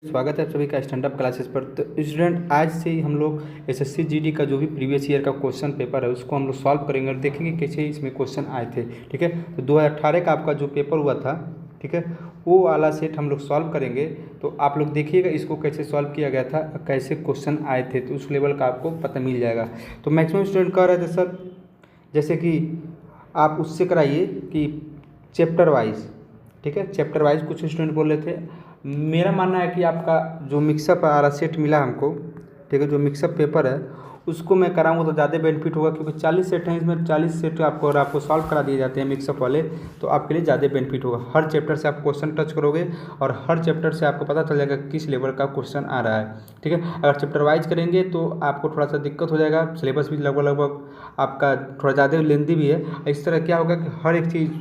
स्वागत है आप सभी का स्टैंड अप क्लासेस पर। तो स्टूडेंट, आज से ही हम लोग एसएससी जीडी का जो भी प्रीवियस ईयर का क्वेश्चन पेपर है उसको हम लोग सॉल्व करेंगे और देखेंगे कैसे इसमें क्वेश्चन आए थे। ठीक है, तो 2018 का आपका जो पेपर हुआ था, ठीक है, वो वाला सेट हम लोग सॉल्व करेंगे। तो आप लोग देखिएगा इसको कैसे सॉल्व किया गया था, कैसे क्वेश्चन आए थे, तो उस लेवल का आपको पता मिल जाएगा। तो मैक्सिमम स्टूडेंट कह रहे थे सर जैसे कि आप उससे कराइए कि चैप्टर वाइज, ठीक है, चैप्टर वाइज कुछ स्टूडेंट बोल रहे थे। मेरा मानना है कि आपका जो मिक्सअप आ रहा सेट मिला हमको, ठीक है, जो मिक्सअप पेपर है उसको मैं कराऊंगा तो ज़्यादा बेनिफिट होगा, क्योंकि 40 सेट हैं इसमें, 40 सेट आपको सॉल्व करा दिए जाते हैं मिक्सअप वाले, तो आपके लिए ज़्यादा बेनिफिट होगा। हर चैप्टर से आप क्वेश्चन टच करोगे और हर चैप्टर से आपको पता चल जाएगा किस लेवल का क्वेश्चन आ रहा है। ठीक है, अगर चैप्टर वाइज करेंगे तो आपको थोड़ा सा दिक्कत हो जाएगा, सिलेबस भी लगभग आपका थोड़ा ज़्यादा लेंथी भी है। इस तरह क्या होगा कि हर एक चीज़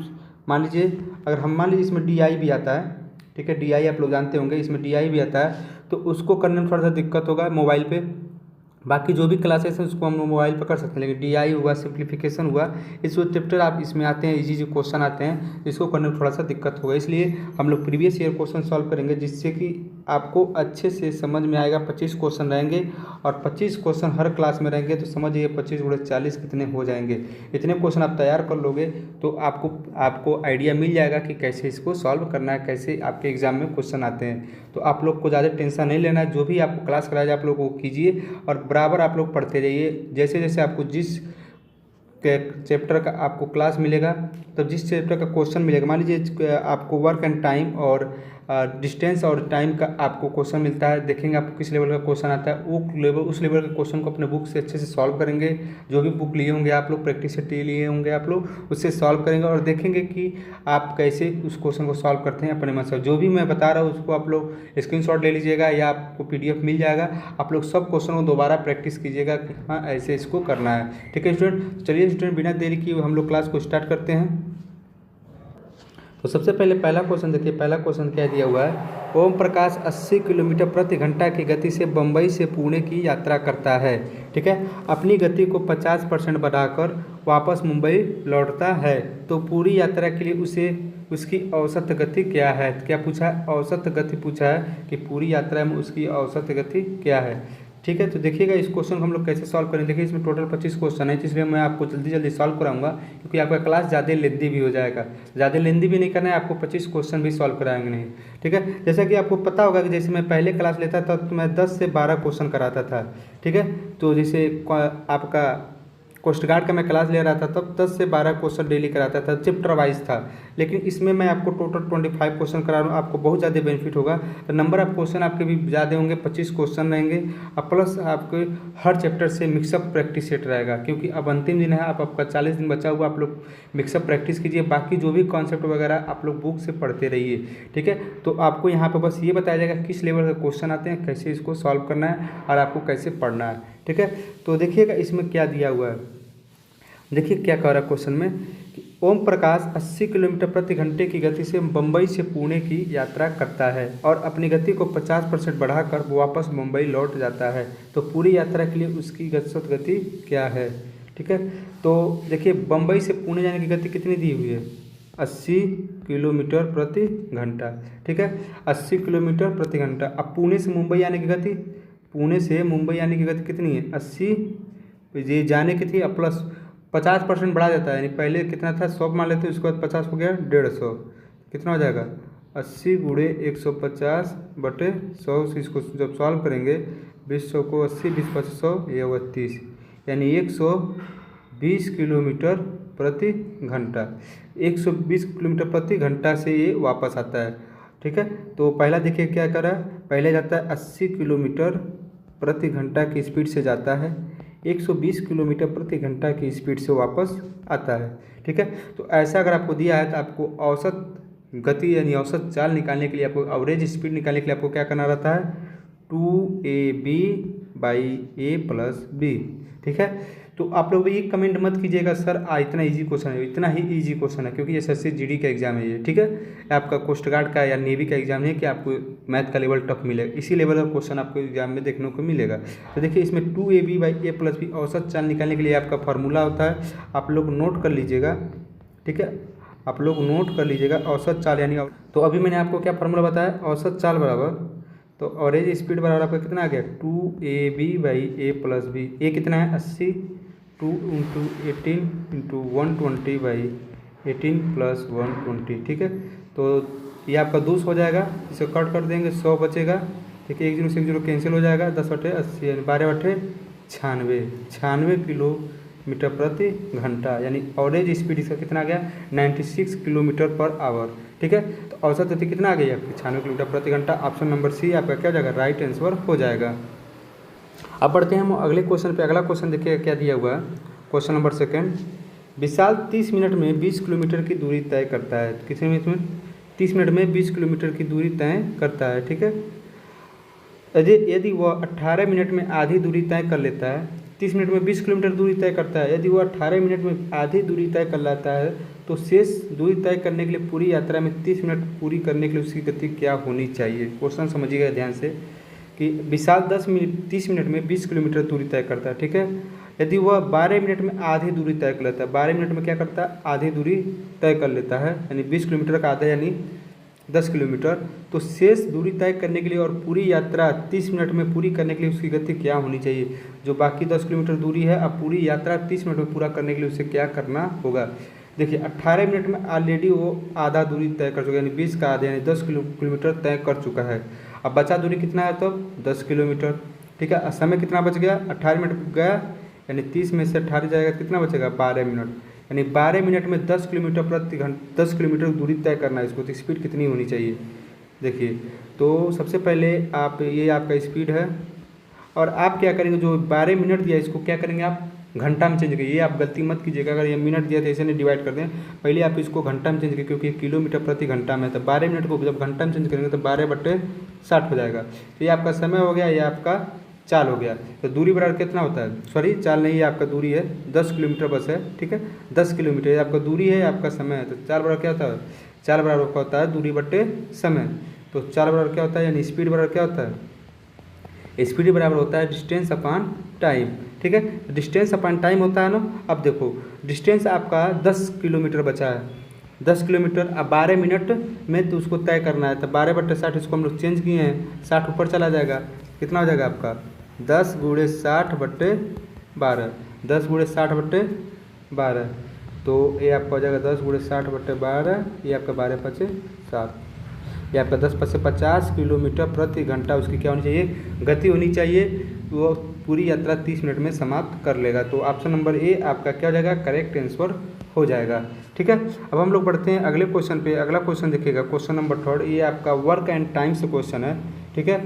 मान लीजिए, अगर हम मान लीजिए इसमें DI भी आता है, ठीक है, DI आप लोग जानते होंगे, इसमें DI भी आता है, तो उसको करने में थोड़ा सा दिक्कत होगा मोबाइल पे। बाकी जो भी क्लासेस हैं उसको हम मोबाइल पर कर सकते हैं, लेकिन DI हुआ, सिंप्लीफिकेशन हुआ, इस वो चैप्टर आप इसमें आते हैं, इजी जो क्वेश्चन आते हैं, इसको करने में थोड़ा सा दिक्कत होगा। इसलिए हम लोग प्रीवियस ईयर क्वेश्चन सॉल्व करेंगे, जिससे कि आपको अच्छे से समझ में आएगा। 25 क्वेश्चन रहेंगे और 25 क्वेश्चन हर क्लास में रहेंगे, तो समझिए 25 × 40 कितने हो जाएंगे। इतने क्वेश्चन आप तैयार कर लोगे तो आपको आइडिया मिल जाएगा कि कैसे इसको सॉल्व करना है, कैसे आपके एग्जाम में क्वेश्चन आते हैं। तो आप लोग को ज़्यादा टेंशन नहीं लेना है, जो भी आपको क्लास कराया जाए आप लोग वो कीजिए और बराबर आप लोग पढ़ते जाइए। जैसे जैसे आपको जिस चैप्टर का आपको क्लास मिलेगा, तब जिस चैप्टर का क्वेश्चन मिलेगा, मान लीजिए आपको वर्क एंड टाइम और डिस्टेंस और टाइम का आपको क्वेश्चन मिलता है, देखेंगे आपको किस लेवल का क्वेश्चन आता है, वो उस लेवल के क्वेश्चन को अपने बुक से अच्छे से सॉल्व करेंगे। जो भी बुक लिए होंगे आप लोग, प्रैक्टिस सेट लिए होंगे आप लोग, उससे सॉल्व करेंगे और देखेंगे कि आप कैसे उस क्वेश्चन को सॉल्व करते हैं अपने मन से। जो भी मैं बता रहा हूँ उसको आप लोग स्क्रीनशॉट ले लीजिएगा या आपको PDF मिल जाएगा, आप लोग सब क्वेश्चन को दोबारा प्रैक्टिस कीजिएगा कि हाँ ऐसे इसको करना है। ठीक है स्टूडेंट, चलिए स्टूडेंट बिना देरी किए हम लोग क्लास को स्टार्ट करते हैं। तो सबसे पहले पहला क्वेश्चन देखिए, पहला क्वेश्चन क्या दिया हुआ है। ओम प्रकाश 80 किलोमीटर प्रति घंटा की गति से बम्बई से पुणे की यात्रा करता है, ठीक है, अपनी गति को 50% बढ़ाकर वापस मुंबई लौटता है, तो पूरी यात्रा के लिए उसे उसकी औसत गति क्या है। क्या पूछा है? औसत गति पूछा है कि पूरी यात्रा में उसकी औसत गति क्या है। ठीक है, तो देखिएगा इस क्वेश्चन को हम लोग कैसे सॉल्व करें। देखिए इसमें टोटल 25 क्वेश्चन है, इसलिए मैं आपको जल्दी जल्दी सॉल्व कराऊंगा, क्योंकि आपका क्लास ज़्यादा लेंदी भी हो जाएगा। ज़्यादा लेंदी भी नहीं करना है आपको, 25 क्वेश्चन भी सॉल्व कराएंगे नहीं। ठीक है, जैसा कि आपको पता होगा कि जैसे मैं पहले क्लास लेता था तो मैं 10 से 12 क्वेश्चन कराता था। ठीक है, तो जैसे आपका कोस्ट गार्ड का मैं क्लास ले रहा था तब 10 से 12 क्वेश्चन डेली कराता था, चैप्टर वाइज था। लेकिन इसमें मैं आपको टोटल 25 क्वेश्चन करा रहा हूँ, आपको बहुत ज़्यादा बेनिफिट होगा। तो नंबर ऑफ क्वेश्चन आपके भी ज़्यादा होंगे, 25 क्वेश्चन रहेंगे और प्लस आपके हर चैप्टर से मिक्सअप प्रैक्टिस सेट रहेगा, क्योंकि अब अंतिम दिन है, आपका 40 दिन बचा हुआ, आप लोग मिक्सअप प्रैक्टिस कीजिए। बाकी जो भी कॉन्सेप्ट वगैरह आप लोग बुक से पढ़ते रहिए। ठीक है, तो आपको यहाँ पर बस ये बताया जाएगा किस लेवल के क्वेश्चन आते हैं, कैसे इसको सॉल्व करना है और आपको कैसे पढ़ना है। ठीक है, तो देखिएगा इसमें क्या दिया हुआ है। देखिए क्या कह रहा है क्वेश्चन में कि ओम प्रकाश 80 किलोमीटर प्रति घंटे की गति से बम्बई से पुणे की यात्रा करता है और अपनी गति को 50% बढ़ाकर वापस मुंबई लौट जाता है, तो पूरी यात्रा के लिए उसकी औसत गति क्या है। ठीक है, तो देखिए बम्बई से पुणे जाने की गति कितनी दी हुई है, 80 किलोमीटर प्रति घंटा। ठीक है, 80 किलोमीटर प्रति घंटा। अब पुणे से मुंबई आने की गति, पुणे से मुंबई आने की गति कितनी है, 80, ये जाने की थी, अब प्लस 50% बढ़ा देता है, यानी पहले कितना था 100 मान लेते हैं, उसके बाद 50 हो गया 150, कितना हो जाएगा 80 × 150 बटे 100। इसको जब सॉल्व करेंगे 20 को 80, 20 5 100, ये 32, यानी 120 किलोमीटर प्रति घंटा। 120 किलोमीटर प्रति घंटा से ये वापस आता है। ठीक है, तो पहला देखिए क्या करा, पहले जाता है 80 किलोमीटर प्रति घंटा की स्पीड से जाता है, 120 किलोमीटर प्रति घंटा की स्पीड से वापस आता है। ठीक है, तो ऐसा अगर आपको दिया है तो आपको औसत गति यानी औसत चाल निकालने के लिए, आपको एवरेज स्पीड निकालने के लिए आपको क्या करना रहता है, 2AB/A + B। ठीक है, तो आप लोग ये कमेंट मत कीजिएगा सर इतना इजी क्वेश्चन है, इतना ही इजी क्वेश्चन है, क्योंकि एसएससी जीडी का एग्जाम है ये। ठीक है, आपका कोस्ट गार्ड का या नेवी का एग्जाम नहीं है कि आपको मैथ का लेवल टफ मिलेगा, इसी लेवल का क्वेश्चन आपको एग्जाम में देखने को मिलेगा। तो देखिए इसमें 2AB/A + B औसत चाल निकालने के लिए आपका फार्मूला होता है, आप लोग नोट कर लीजिएगा। ठीक है, आप लोग नोट कर लीजिएगा औसत चाल यानी, तो अभी मैंने आपको क्या फार्मूला बताया, औसत चाल बराबर तो एवरेज स्पीड बराबर आपका कितना आ गया 2ab/a+b। ए कितना है 80, 2 × 18 × 120/18 + 120। ठीक है, तो ये आपका 200 हो जाएगा, इसे कट कर देंगे 100 बचेगा। ठीक है, 1 0 से 1 0 कैंसिल हो जाएगा, 10/80 यानी 12/96 96 किलोमीटर प्रति घंटा, यानी एवरेज स्पीड इसका कितना आ गया 96 km/h। ठीक है, तो औसत गति कितना आ गई आपकी 96 किलोमीटर प्रति घंटा। ऑप्शन नंबर सी आपका क्या हो जाएगा, राइट आंसर हो जाएगा। अब बढ़ते हैं हम अगले क्वेश्चन पे। अगला क्वेश्चन देखिए क्या दिया हुआ है, क्वेश्चन नंबर 2। विशाल 30 मिनट में 20 किलोमीटर की दूरी तय करता है। कितने मिनट में 30 मिनट में 20 किलोमीटर की दूरी तय करता है। ठीक है, यदि वह 18 मिनट में आधी दूरी तय कर लेता है, 30 मिनट में 20 किलोमीटर दूरी तय करता है, यदि वह 18 मिनट में आधी दूरी तय कर लेता है तो शेष दूरी तय करने के लिए पूरी यात्रा में 30 मिनट पूरी करने के लिए उसकी गति क्या होनी चाहिए। क्वेश्चन समझिएगा ध्यान से कि विशाल 30 मिनट में 20 किलोमीटर दूरी तय करता है। ठीक है, यदि वह 12 मिनट में आधी दूरी तय कर लेता है, 12 मिनट में क्या करता है आधी दूरी तय कर लेता है, यानी 20 किलोमीटर का आधा यानी 10 किलोमीटर, तो शेष दूरी तय करने के लिए और पूरी यात्रा 30 मिनट में पूरी करने के लिए उसकी गति क्या होनी चाहिए। जो बाकी 10 किलोमीटर दूरी है, अब पूरी यात्रा 30 मिनट में पूरा करने के लिए उसे क्या करना होगा। देखिए 18 मिनट में ऑलरेडी वो आधा दूरी तय कर चुका है, यानी 20 का आधा यानी 10 किलोमीटर तय कर चुका है। अब बचा दूरी कितना है तब 10 किलोमीटर। ठीक है, समय कितना बच गया 18 मिनट गया, यानी 30 में से 18 जाएगा, कितना बचेगा 12 मिनट, यानी 12 मिनट में 10 किलोमीटर प्रति घंटा 10 किलोमीटर दूरी तय करना है इसको। तो स्पीड कितनी होनी चाहिए। देखिए तो सबसे पहले आप ये आपका स्पीड है, और आप क्या करेंगे जो 12 मिनट दिया इसको क्या करेंगे आप घंटा में चेंज करिए। ये आप गलती मत कीजिएगा, अगर ये मिनट दिया तो ऐसे नहीं डिवाइड कर दें, पहले आप इसको घंटा में चेंज करिए क्योंकि किलोमीटर प्रति घंटा में है। तो 12 मिनट को जब घंटा में चेंज करेंगे तो 12/60 हो जाएगा। तो ये आपका समय हो गया, ये आपका चाल हो गया। तो दूरी बराबर कितना होता है, सॉरी चाल नहीं है आपका दूरी है 10 किलोमीटर बस है। ठीक है, 10 किलोमीटर आपका दूरी है, आपका समय है। तो चाल बराबर क्या होता है, चाल बराबर क्या होता है दूरी बटे समय। तो चाल बराबर क्या होता है, यानी स्पीड बराबर क्या होता है, स्पीड बराबर होता है डिस्टेंस अपॉन टाइम। ठीक है, डिस्टेंस अपॉन टाइम होता है ना। अब देखो डिस्टेंस आपका 10 किलोमीटर बचा है, 10 किलोमीटर, अब 12 मिनट में तो उसको तय करना है। तो 12/60 इसको हम लोग चेंज किए हैं, 60 ऊपर चला जाएगा, कितना हो जाएगा आपका 10 × 60/12, 10 × 60/12। तो ये आपका हो जाएगा 10 × 60/12, ये आपका 12×5=7, ये आपका 10×5=50 किलोमीटर प्रति घंटा उसकी क्या होनी चाहिए गति होनी चाहिए। वो पूरी यात्रा 30 मिनट में समाप्त कर लेगा। तो ऑप्शन नंबर ए आपका क्या हो जाएगा करेक्ट आंसर हो जाएगा। ठीक है, अब हम लोग बढ़ते हैं अगले क्वेश्चन पे। अगला क्वेश्चन देखिएगा, क्वेश्चन नंबर 3, ये आपका वर्क एंड टाइम से क्वेश्चन है। ठीक है,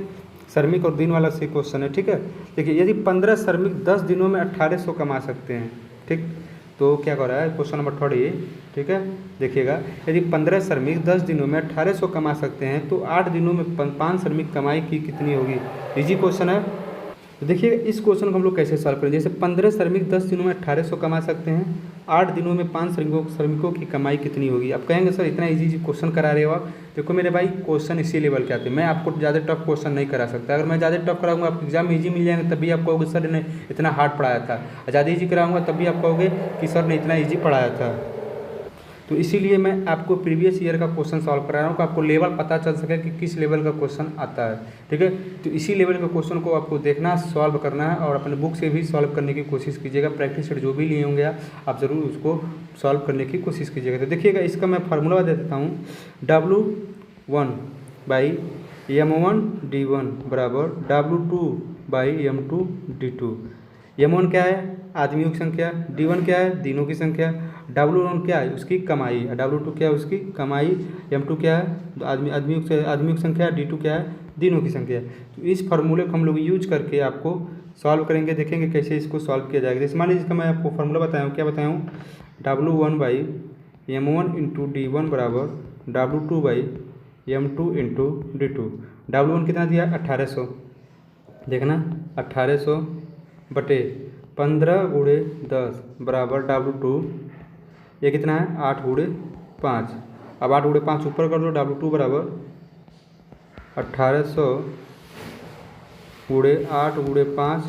श्रमिक और दिन वाला से क्वेश्चन है। ठीक है, देखिए यदि 15 श्रमिक 10 दिनों में 1800 कमा सकते हैं। ठीक, तो क्या कर रहा है क्वेश्चन नंबर 3 ये। ठीक है, देखिएगा यदि 15 श्रमिक 10 दिनों में 1800 कमा सकते हैं तो 8 दिनों में 5 श्रमिक कमाई की कितनी होगी। इजी क्वेश्चन है। तो देखिए इस क्वेश्चन को हम लोग कैसे सॉल्व करें। जैसे 15 श्रमिक 10 दिनों में 1800 कमा सकते हैं, 8 दिनों में 5 श्रमिकों की कमाई कितनी होगी। आप कहेंगे सर इतना इजी क्वेश्चन करा रहे हो आप। देखो मेरे भाई क्वेश्चन इसी लेवल के आते हैं, मैं आपको ज़्यादा टफ क्वेश्चन नहीं करा सकता। अगर मैं ज़्यादा टफ कराऊंगा आपको एग्जाम में इजी मिल जाएंगे, तभी आप कहोगे सर ने इतना हार्ड पढ़ाया था। ज़्यादा इजी कराऊंगा तभी आप कहोगे कि सर ने इतना इजी पढ़ाया था। तो इसीलिए मैं आपको प्रीवियस ईयर का क्वेश्चन सॉल्व करा रहा हूँ कि आपको लेवल पता चल सके कि किस लेवल का क्वेश्चन आता है। ठीक है, तो इसी लेवल के क्वेश्चन को आपको देखना सॉल्व करना है और अपने बुक से भी सॉल्व करने की कोशिश कीजिएगा। प्रैक्टिस सेट जो भी लिए होंगे आप ज़रूर उसको सॉल्व करने की कोशिश कीजिएगा। तो देखिएगा इसका मैं फार्मूला दे देता हूँ, W1/m1d1 बराबर W2/m2d2। m1 क्या है आदमियों की संख्या, d1 क्या है दिनों की संख्या, W1 क्या है उसकी कमाई, W2 क्या है उसकी कमाई, m2 क्या है आदमियों की संख्या, d2 क्या है दिनों की संख्या। तो इस फार्मूले को हम लोग यूज करके आपको सॉल्व करेंगे, देखेंगे कैसे इसको सॉल्व किया जाएगा। जैसे मान लीजिए इसका मैं आपको फार्मूला बताया हूँ, क्या बताया हूँ W1/m1 × d1 बराबर W2/m2 × d2। W1 कितना दिया 1800, देखना 1800 बटे 15 × 10 बराबर W2, ये कितना है 8 × 5। अब 8 × 5 ऊपर कर दो, W2 बराबर 1800 × 8 × 5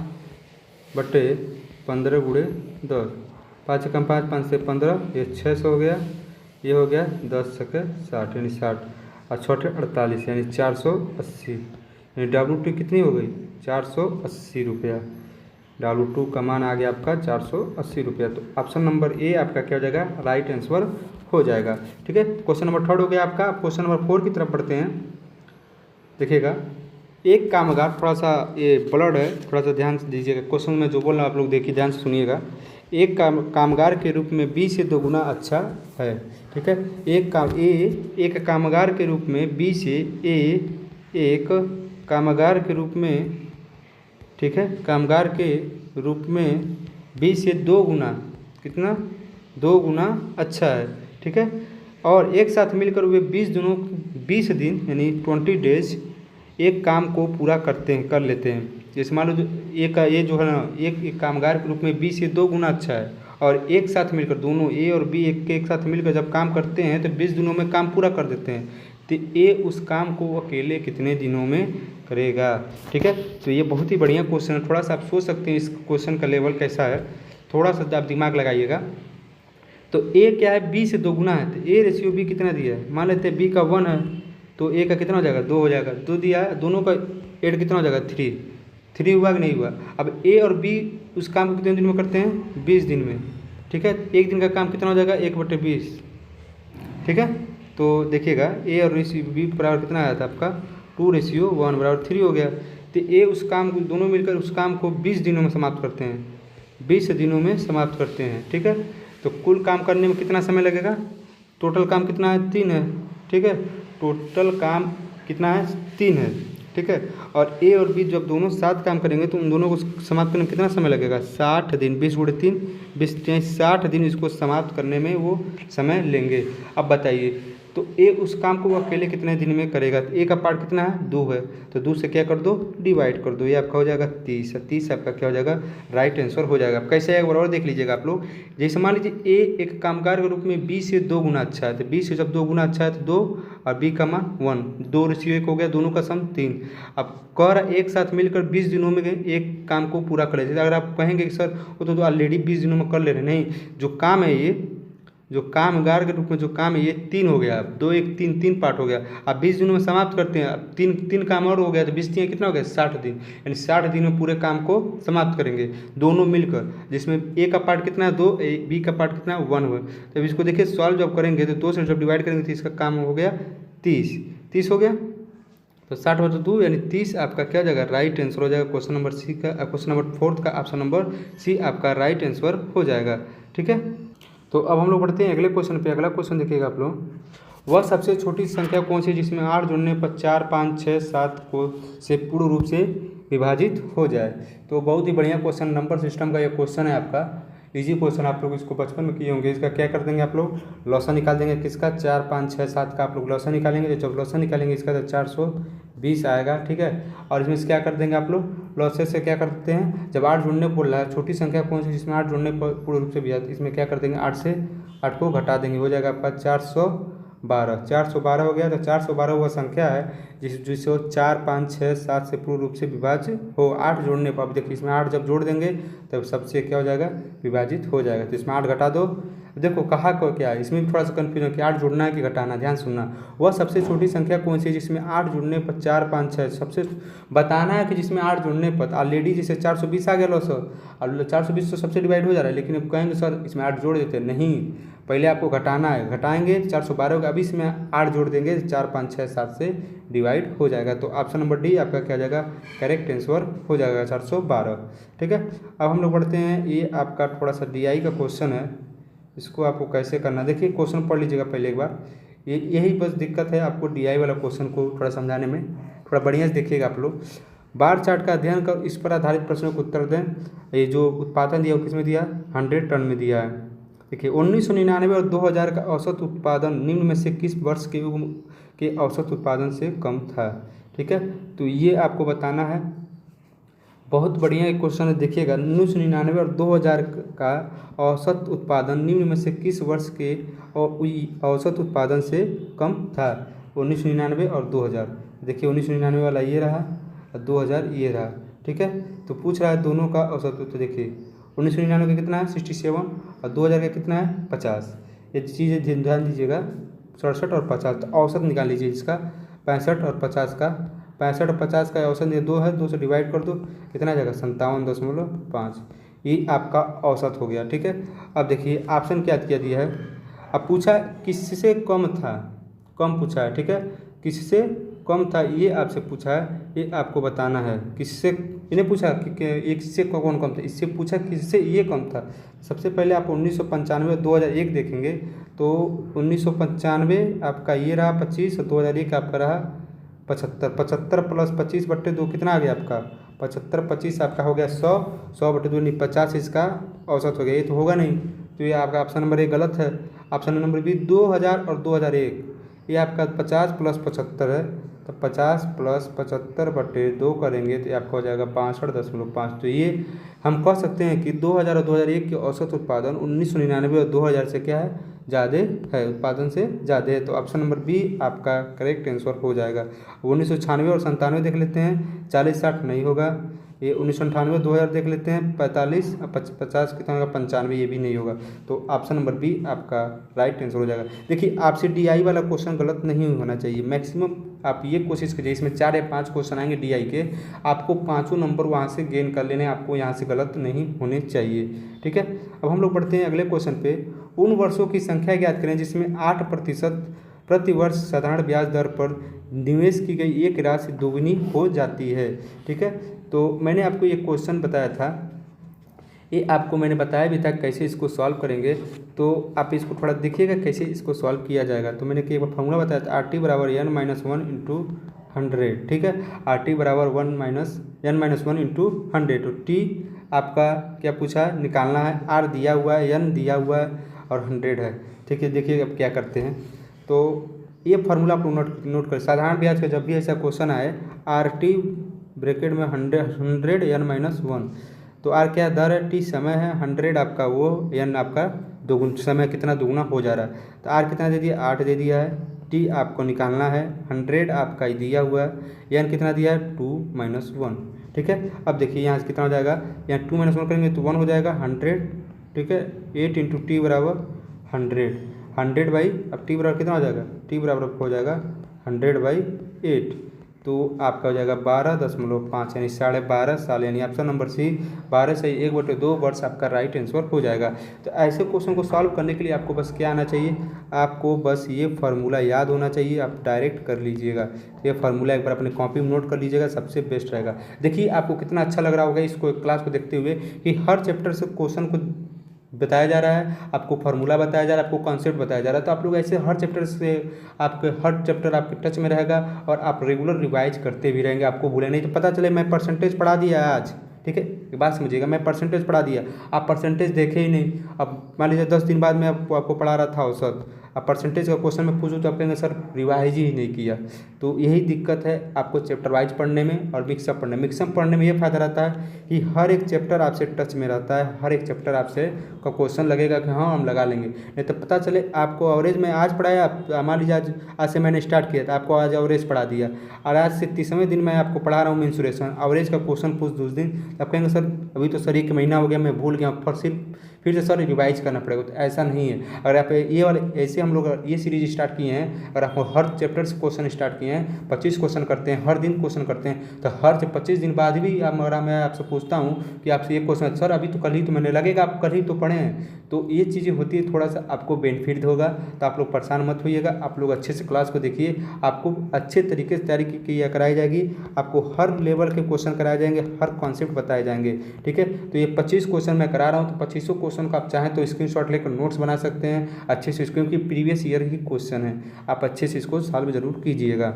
बटे 15 × 10, 5 × 5 5 से 15, ये 600 हो गया, ये हो गया 10 × 60 यानी 60 और 6 48 यानी 480, W2 कितनी हो गई 480 रुपया। W2 का मान आ गया आपका 480 रुपया। तो ऑप्शन नंबर ए आपका क्या हो जाएगा, राइट आंसर हो जाएगा। ठीक है, क्वेश्चन नंबर 3 हो गया आपका। क्वेश्चन नंबर 4 की तरफ बढ़ते हैं। देखिएगा, एक कामगार, थोड़ा सा ये ब्लड है, थोड़ा सा ध्यान से दीजिएगा। क्वेश्चन में जो बोल रहा हूँ आप लोग देखिए, ध्यान से सुनिएगा। एक कामगार के रूप में बी से 2 गुना अच्छा है। ठीक है, एक कामगार के रूप में बी से एक कामगार के रूप में, ठीक है, कामगार के रूप में बी से 2 गुना, कितना 2 गुना अच्छा है। ठीक है, और एक साथ मिलकर वे 20 दिन यानी 20 डेज एक काम को पूरा कर लेते हैं। जैसे मान लो ये जो है ना, एक कामगार के रूप में बी से 2 गुना अच्छा है, और एक साथ मिलकर दोनों ए और बी एक साथ मिलकर जब काम करते हैं तो 20 दिनों में काम पूरा कर देते हैं। तो ए उस काम को अकेले कितने दिनों में करेगा। ठीक है, तो ये बहुत ही बढ़िया क्वेश्चन है। थोड़ा सा आप सोच सकते हैं इस क्वेश्चन का लेवल कैसा है, थोड़ा सा आप दिमाग लगाइएगा। तो ए क्या है, बी से 2 गुना है, तो ए रेशियो बी कितना दिया है, मान लेते हैं बी का 1 है, तो ए का कितना हो जाएगा 2 हो जाएगा। 2 दिया है, दोनों का एड कितना हो जाएगा 3 हुआ कि नहीं हुआ। अब ए और बी उस काम को कितने दिन में करते हैं 20 दिन में। ठीक है, एक दिन का काम कितना हो जाएगा 1/20। ठीक है, तो देखिएगा ए और रेशियो बी बराबर कितना आया था आपका 2:1 बराबर 3 हो गया। तो ए उस काम को, दोनों मिलकर उस काम को 20 दिनों में समाप्त करते हैं, 20 दिनों में समाप्त करते हैं। ठीक है, तो कुल काम करने में कितना समय लगेगा, टोटल काम कितना है 3 है। ठीक है, टोटल काम कितना है 3 है। ठीक है, और ए और बी जब दोनों साथ काम करेंगे तो उन दोनों को समाप्त करने में कितना समय लगेगा 60 दिन। 20 × 3 20 60 दिन इसको समाप्त करने में वो समय लेंगे। अब बताइए, तो ए उस काम को वो अकेले कितने दिन में करेगा। तो ए का पार्ट कितना है 2 है, तो 2 से क्या कर दो डिवाइड कर दो, ये आपका हो जाएगा 30। 30 आपका क्या हो जाएगा राइट आंसर हो जाएगा। कैसे आएगा बराबर देख लीजिएगा आप लोग। जैसे मान लीजिए ए एक कामगार के रूप में बी से 2 गुना अच्छा है, तो बी से जब 2 गुना अच्छा है तो 2 और बी का मान 1, 2:1 हो गया, दोनों का सम 3। अब कर एक साथ मिलकर 20 दिनों में एक काम को पूरा कर लेते। अगर आप कहेंगे कि सर वो तो ऑलरेडी 20 दिनों में कर ले रहे, नहीं, जो काम है ये, जो कामगार के रूप में जो काम है ये 3 हो गया। अब 2 1 3 पार्ट हो गया। अब 20 दिनों में समाप्त करते हैं। अब तीन काम और हो गया, तो 20 3 कितना हो गया 60 दिन, यानी 60 दिन में पूरे काम को समाप्त करेंगे दोनों मिलकर। जिसमें ए का पार्ट कितना है 2, बी का पार्ट कितना है 1 हुआ। तो इसको देखिए सॉल्व जब करेंगे तो 2 से जब डिवाइड करेंगे तो इसका काम हो गया 30 हो गया। तो 60/2 यानी 30 आपका क्या हो जाएगा राइट आंसर हो जाएगा। क्वेश्चन नंबर सी का, क्वेश्चन नंबर 4 का ऑप्शन नंबर सी आपका राइट आंसर हो जाएगा। ठीक है, तो अब हम लोग बढ़ते हैं अगले क्वेश्चन पे। अगला क्वेश्चन देखिएगा आप लोग, वह सबसे छोटी संख्या कौन सी जिसमें 8 जोड़ने पर 4 5 6 7 को से पूर्ण रूप से विभाजित हो जाए। तो बहुत ही बढ़िया क्वेश्चन, नंबर सिस्टम का ये क्वेश्चन है आपका, इजी क्वेश्चन। आप लोग इसको बचपन में किए होंगे। इसका क्या कर देंगे आप लोग, लॉसा निकाल देंगे। किसका 4 5 6 7 का आप लोग लॉसा निकालेंगे। जब लॉसा निकालेंगे इसका तो 420 आएगा। ठीक है, और इसमें से क्या कर देंगे आप लोग, लॉसेस से क्या करते हैं, जब 8 जोड़ने बोल रहा है, छोटी संख्या कौन सी जिसमें 8 जोड़ने पर पूर्ण रूप से विभाजित, इसमें क्या कर देंगे 8 से 8 को घटा देंगे, हो जाएगा आपका 412 हो गया। तो 412 वह संख्या है जिसको 4 5 6 7 से पूर्ण रूप से विभाज्य हो। 8 जोड़ने पर, अब देखिए इसमें 8 जब जोड़ देंगे तब सबसे क्या हो जाएगा विभाजित हो जाएगा। तो इसमें 8 घटा दो। देखो कहा को क्या है, इसमें भी थोड़ा सा कन्फ्यूजन कि 8 जोड़ना है कि घटाना, ध्यान सुनना। वह सबसे छोटी संख्या कौन सी है जिसमें 8 जोड़ने पर 4 5 6, सबसे बताना है कि जिसमें 8 जोड़ने पर ऑलरेडी जैसे 420 आ गया लॉस, और 420 तो सबसे डिवाइड हो जा रहा है, लेकिन अब कहेंगे सर इसमें 8 जोड़ देते हैं, नहीं, पहले आपको घटाना है। घटाएंगे 412 का, अभी इसमें 8 जोड़ देंगे 4 5 6 7 से डिवाइड हो जाएगा। तो ऑप्शन नंबर डी आपका क्या जाएगा करेक्ट आंसर हो जाएगा 412। ठीक है, अब हम लोग बढ़ते हैं, ये आपका थोड़ा सा DI का क्वेश्चन है, इसको आपको कैसे करना देखिए, क्वेश्चन पढ़ लीजिएगा पहले एक बार। यही बस दिक्कत है आपको DI वाला क्वेश्चन को थोड़ा समझाने में, थोड़ा बढ़िया से देखिएगा आप लोग। बार चार्ट का अध्ययन कर इस पर आधारित प्रश्नों को उत्तर दें। ये जो उत्पादन दिया वो किस में दिया, 100 टन में दिया है। देखिए 1999 और 2000 का औसत उत्पादन निम्न में से किस वर्ष के औसत उत्पादन से कम था। ठीक है, तो ये आपको बताना है। बहुत बढ़िया एक क्वेश्चन है, देखिएगा 1999 और 2000 का औसत उत्पादन निम्न में से किस वर्ष के औसत उत्पादन से कम था। 1999 और 2000, देखिए 1999 वाला ये रहा और 2000 ये रहा। ठीक है, तो पूछ रहा है दोनों का औसत। तो देखिए 1999 का कितना है 67 और 2000 का कितना है 50। ये चीज़ें ध्यान दीजिएगा, 67 और 50, तो औसत निकाल लीजिए इसका 65 और 50 का 65 और 50 का औसत ये 2 है, 2 से डिवाइड कर दो, कितना आ जाएगा 57.5। ये आपका औसत हो गया। ठीक है, अब देखिए ऑप्शन क्या क्या दिया है। अब पूछा किससे कम था, कम पूछा है। ठीक है, किससे कम था ये आपसे पूछा है, ये आपको बताना है। किससे इन्हें पूछा कि एक से कौन कम था, इससे पूछा किससे ये कम था। सबसे पहले आप 1995 2001 देखेंगे तो 1995 आपका ये रहा 25 और 2001 आपका रहा 75। 75 प्लस 25/2 कितना आ गया आपका 75, 25 आपका हो गया 100, 100/2 नहीं 50 इसका औसत हो गया। ये तो होगा नहीं, तो ये आपका ऑप्शन नंबर ए गलत है। ऑप्शन नंबर बी 2000 और 2001, ये आपका 50 प्लस 75 है, तो 50 प्लस 75/2 करेंगे तो आपका हो जाएगा 62.5। तो ये हम कह सकते हैं कि 2000 और 2001 के औसत उत्पादन 1999 और 2000 से क्या है, ज़्यादा है, उत्पादन से ज़्यादा है। तो ऑप्शन नंबर बी आपका करेक्ट आंसर हो जाएगा। 1996 और 97 देख लेते हैं, 40-60 नहीं होगा। ये 1998 2000 देख लेते हैं, 45 50 कितना होगा 95, ये भी नहीं होगा। तो ऑप्शन नंबर बी आपका राइट आंसर हो जाएगा। देखिए आपसे डीआई वाला क्वेश्चन गलत नहीं होना चाहिए। मैक्सिमम आप ये कोशिश कीजिए, इसमें 4 या 5 क्वेश्चन आएंगे डीआई के, आपको 5 नंबर वहाँ से गेन कर लेने, आपको यहाँ से गलत नहीं होने चाहिए। ठीक है, अब हम लोग बढ़ते हैं अगले क्वेश्चन पे। उन वर्षों की संख्या ज्ञात करें जिसमें 8% प्रति वर्ष साधारण ब्याज दर पर निवेश की गई एक राशि दोगुनी हो जाती है। ठीक है, तो मैंने आपको ये क्वेश्चन बताया था, ये आपको मैंने बताया भी था कैसे इसको सॉल्व करेंगे, तो आप इसको थोड़ा देखिएगा कैसे इसको सॉल्व किया जाएगा। तो मैंने एक बार फॉर्मूला बताया था, RT बराबर n-1 इंटू 100। ठीक है, RT बराबर n-1 इंटू 100। तो T आपका क्या पूछा निकालना है, R दिया हुआ है, N दिया हुआ है और 100 है। ठीक है, देखिए अब क्या करते हैं। तो ये फार्मूला आपको नोट कर, साधारण ब्याज का जब भी ऐसा क्वेश्चन आए, RT ब्रैकेट में 100 n-1, तो आर क्या दर है, टी समय है, 100 आपका वो, एन आपका दोगुना समय कितना दुगुना हो जा रहा है। तो आर कितना दे दिया 8 दे दिया है, टी आपको निकालना है, 100 आपका दिया हुआ है, एन कितना दिया है 2-1। ठीक है, अब देखिए यहाँ से कितना हो जाएगा, यहाँ 2-1 करेंगे तो 1 हो जाएगा 100। ठीक है, 8 इंटू टी बराबर 100 बाई, अब टी बराबर कितना हो जाएगा, टी बराबर हो जाएगा 100/8। तो आपका हो जाएगा 12.5 यानी 12.5 साल, यानी ऑप्शन नंबर सी 12 से 1/2 वर्ष आपका राइट आंसर हो जाएगा। तो ऐसे क्वेश्चन को सॉल्व करने के लिए आपको बस क्या आना चाहिए, आपको बस ये फार्मूला याद होना चाहिए, आप डायरेक्ट कर लीजिएगा। ये फार्मूला एक बार अपने कॉपी में नोट कर लीजिएगा, सबसे बेस्ट रहेगा। देखिए आपको कितना अच्छा लग रहा होगा इसको क्लास को देखते हुए कि हर चैप्टर से क्वेश्चन को बताया जा रहा है, आपको फार्मूला बताया जा रहा है, आपको कॉन्सेप्ट बताया जा रहा है। तो आप लोग ऐसे हर चैप्टर से आपके हर चैप्टर आपके टच में रहेगा और आप रेगुलर रिवाइज करते भी रहेंगे, आपको भूले नहीं। तो पता चले मैं परसेंटेज पढ़ा दिया आज, ठीक है, एक बात समझिएगा, मैं परसेंटेज पढ़ा दिया, आप परसेंटेज देखे ही नहीं। अब मान लीजिए 10 दिन बाद मैं आपको पढ़ा रहा था औसत, अब परसेंटेज का क्वेश्चन में पूछूँ तो आप कहेंगे सर रिवाइज ही नहीं किया। तो यही दिक्कत है आपको चैप्टर वाइज पढ़ने में और मिक्सअप पढ़ने में। मिक्सअप पढ़ने में ये फायदा रहता है कि हर एक चैप्टर आपसे टच में रहता है, हर एक चैप्टर आपसे का क्वेश्चन लगेगा कि हाँ हम लगा लेंगे। नहीं तो पता चले आपको एवरेज में आज पढ़ाया, मान लीजिए आज से मैंने स्टार्ट किया था, आपको आज एवरेज पढ़ा दिया और आज से 30वें दिन मैं आपको पढ़ा रहा हूँ मेंसुरेशन, एवरेज का क्वेश्चन पूछ दूसरे दिन, आप कहेंगे सर अभी तो सर 1 महीना हो गया मैं भूल गया, फिर से सर रिवाइज करना पड़ेगा। तो ऐसा नहीं है। अगर आप ये वाले ऐसे हम लोग ये सीरीज स्टार्ट किए हैं और आप हर चैप्टर से क्वेश्चन स्टार्ट किए हैं, 25 क्वेश्चन करते हैं, हर दिन क्वेश्चन करते हैं, तो हर 25 दिन बाद भी अगर मैं आपसे पूछता हूँ कि आपसे ये क्वेश्चन सर अभी तो कल ही तो मैंने, लगेगा आप कल ही तो पढ़े हैं। तो ये चीज़ें होती है, थोड़ा सा आपको बेनिफिट होगा। तो आप लोग परेशान मत होइएगा, आप लोग अच्छे से क्लास को देखिए, आपको अच्छे तरीके से तैयारी किया कराई जाएगी, आपको हर लेवल के क्वेश्चन कराए जाएंगे, हर कॉन्सेप्ट बताए जाएंगे। ठीक है, तो ये 25 क्वेश्चन मैं करा रहा हूँ, तो 25 क्वेश्चन का आप चाहें तो स्क्रीनशॉट लेकर नोट्स बना सकते हैं अच्छे से, क्योंकि प्रीवियस ईयर की क्वेश्चन है, आप अच्छे से इसको सॉल्व जरूर कीजिएगा।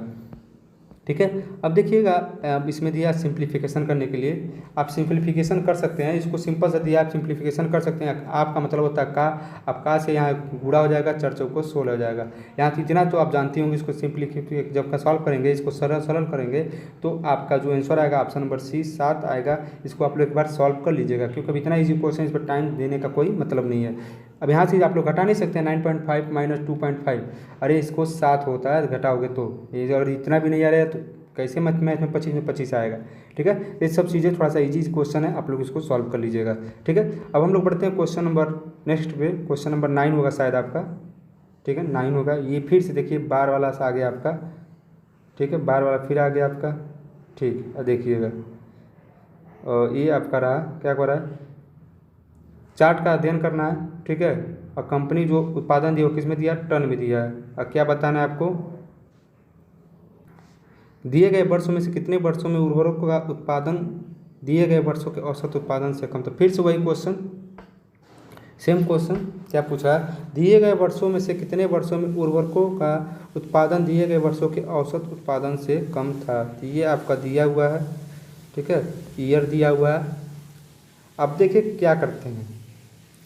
ठीक है, अब देखिएगा अब इसमें दिया सिंप्लीफिकेशन करने के लिए, आप सिंप्लीफिकेशन कर सकते हैं, इसको सिंपल से दिया आप सिंप्लीफिकेशन कर सकते हैं। आपका मतलब होता है का, अब का से यहाँ गुणा हो जाएगा, 4 चौको 16 हो जाएगा। यहाँ इतना तो आप जानती होंगे, इसको सिंप्लीफिकेशन जब का सॉल्व करेंगे, इसको सरल करेंगे तो आपका जो आंसर आएगा ऑप्शन नंबर सी 7 आएगा। इसको आप लोग एक बार सॉल्व कर लीजिएगा, क्योंकि अब इतना ईजी क्वेश्चन इस पर टाइम देने का कोई मतलब नहीं है। अब यहाँ से आप लोग घटा नहीं सकते, 9.5 माइनस 2.5, अरे इसको 7 होता है घटाओगे तो, ये अगर इतना भी नहीं आ रहा है तो कैसे मैथ में 25 में 25 आएगा। ठीक है, ये सब चीज़ें थोड़ा सा इजी क्वेश्चन है, आप लोग इसको सॉल्व कर लीजिएगा। ठीक है, अब हम लोग बढ़ते हैं क्वेश्चन नंबर नेक्स्ट पे, क्वेश्चन नंबर 9 होगा शायद आपका। ठीक है, 9 होगा, ये फिर से देखिए बार वाला सा आ गया आपका। ठीक है, बार वाला फिर आ गया आपका। ठीक है, देखिएगा और ये आपका रहा क्या हो रहा है, चार्ट का अध्ययन करना है, ठीक है। और कंपनी जो उत्पादन दिया वो किस में दिया, टन में दिया है। और क्या बताना है आपको, दिए गए वर्षों में से कितने वर्षों में उर्वरकों का उत्पादन दिए गए वर्षों के औसत उत्पादन से कम। तो फिर से वही क्वेश्चन, सेम क्वेश्चन क्या पूछा है, दिए गए वर्षों में से कितने वर्षों में उर्वरकों का उत्पादन दिए गए वर्षों के औसत उत्पादन से कम था। तो ये आपका दिया हुआ है, ठीक है, ईयर दिया हुआ है। अब देखिए क्या करते हैं,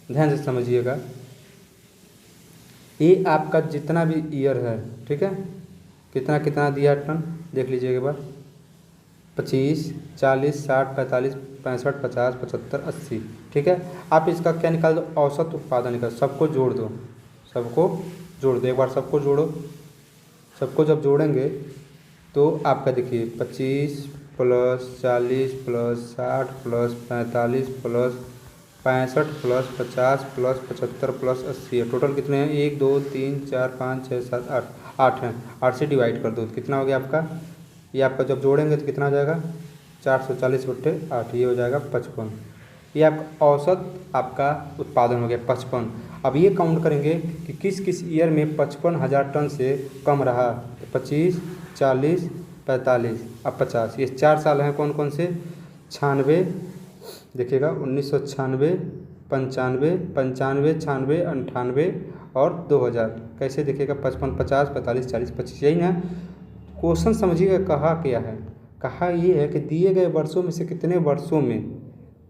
ध्यान से समझिएगा। ये आपका जितना भी ईयर है, ठीक है, कितना कितना दिया टन देख लीजिएगा एक बार, 25, 40, 60, 45, 65, 50, 75, 80, ठीक है। आप इसका क्या निकाल दो, औसत उत्पादन निकाल, सबको जोड़ दो, सबको जोड़ दो, एक बार सबको जोड़ो। सबको जब जोड़ेंगे तो आपका देखिए 25 plus 40 plus 60 plus 45 plus 65 plus 50 plus 75 plus 80 है। टोटल कितने हैं, 1 2 3 4 5 6 7 8, 8 हैं। 8 से डिवाइड कर दो तो कितना हो गया आपका, ये आपका जब जोड़ेंगे तो कितना हो जाएगा, 440/8, ये हो जाएगा 55। ये आपका औसत आपका उत्पादन हो गया 55। अब ये काउंट करेंगे कि किस किस ईयर में 55,000 टन से कम रहा। 25, 40, 45 अब 50, ये 4 साल हैं कौन कौन से, 96 देखिएगा, 1996, 95, 95, 96, 98 और 2000। कैसे देखिएगा, 55, 50, 45, 40, 25, यही ना क्वेश्चन। समझिएगा कहा क्या है, कहा ये है कि दिए गए वर्षों में से कितने वर्षों में,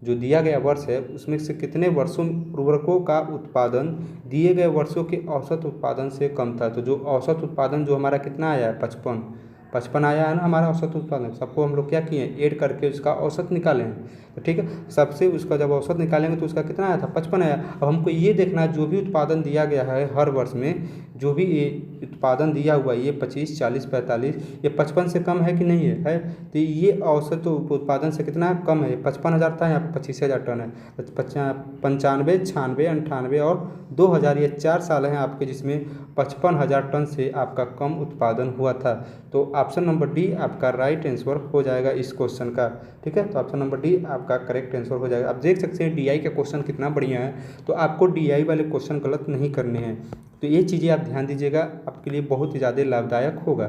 जो दिया गया वर्ष है उसमें से कितने वर्षों में उर्वरकों का उत्पादन दिए गए वर्षों के औसत उत्पादन से कम था। तो जो औसत उत्पादन जो हमारा कितना आया है, 55 आया है ना हमारा औसत उत्पादन। सबको हम लोग क्या किए, ऐड करके उसका औसत निकाले हैं। तो ठीक है, सबसे उसका जब औसत निकालेंगे तो उसका कितना आया था, 55 आया। अब हमको ये देखना है जो भी उत्पादन दिया गया है हर वर्ष में, जो भी ये उत्पादन दिया हुआ है, ये 25, 40, 45, ये 55 से कम है कि नहीं है, तो ये औसत तो उत्पादन से कितना कम है, 55,000 था, यहाँ पर 25,000 टन है। 95, 96, 98 और 2000, ये 4 साल हैं आपके जिसमें 55,000 टन से आपका कम उत्पादन हुआ था। तो ऑप्शन नंबर डी आपका राइट आंसर हो जाएगा इस क्वेश्चन का, ठीक है। तो ऑप्शन नंबर डी आपका करेक्ट आंसर हो जाएगा। आप देख सकते हैं डीआई का क्वेश्चन कितना बढ़िया है, तो आपको डीआई वाले क्वेश्चन गलत नहीं करने हैं। तो ये चीज़ें आप ध्यान दीजिएगा, आपके लिए बहुत ही ज़्यादा लाभदायक होगा,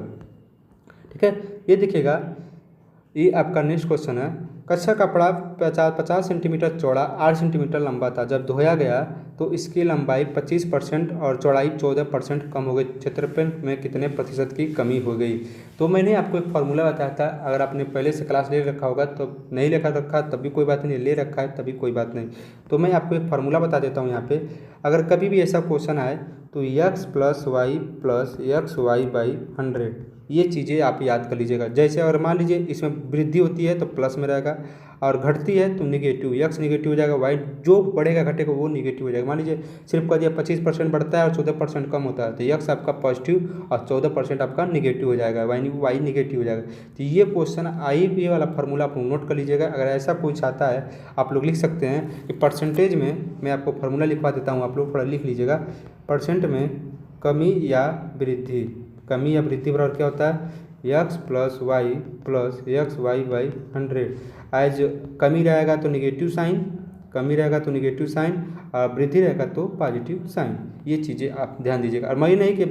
ठीक है। ये देखिएगा, ये आपका नेक्स्ट क्वेश्चन है, कच्चा कपड़ा 50 सेंटीमीटर चौड़ा 8 सेंटीमीटर लंबा था। जब धोया गया तो इसकी लंबाई 25% और चौड़ाई 14% कम हो गई। क्षेत्रफल में कितने प्रतिशत की कमी हो गई। तो मैंने आपको एक फार्मूला बताया था, अगर आपने पहले से क्लास ले रखा होगा तो नहीं लेखा रखा तब भी कोई बात नहीं, ले रखा है तभी कोई बात नहीं। तो मैं आपको एक फार्मूला बता देता हूँ यहाँ पे। अगर कभी भी ऐसा क्वेश्चन आए तो x + y + xy/100, ये चीज़ें आप याद कर लीजिएगा। जैसे अगर मान लीजिए इसमें वृद्धि होती है तो प्लस में रहेगा, और घटती है तो निगेटिव, x निगेटिव हो जाएगा, y जो बढ़ेगा घटेगा वो निगेटिव हो जाएगा। मान लीजिए सिर्फ कह दिया 25% बढ़ता है और 14% कम होता है, तो x आपका पॉजिटिव और 14% आपका निगेटिव हो जाएगा, y निगेटिव हो जाएगा। तो ये क्वेश्चन ये वाला फार्मूला आप नोट कर लीजिएगा। अगर ऐसा कुछ आता है आप लोग लिख सकते हैं कि परसेंटेज में, मैं आपको फार्मूला लिखवा देता हूँ, आप लोग थोड़ा लिख लीजिएगा। परसेंट में कमी या वृद्धि, कमी या वृद्धि बराबर क्या होता है, x + y + xy/100। एज कमी रहेगा तो निगेटिव साइन, कमी रहेगा तो निगेटिव साइन, और वृद्धि रहेगा तो पॉजिटिव साइन। ये चीज़ें आप ध्यान दीजिएगा। और मैं नहीं कि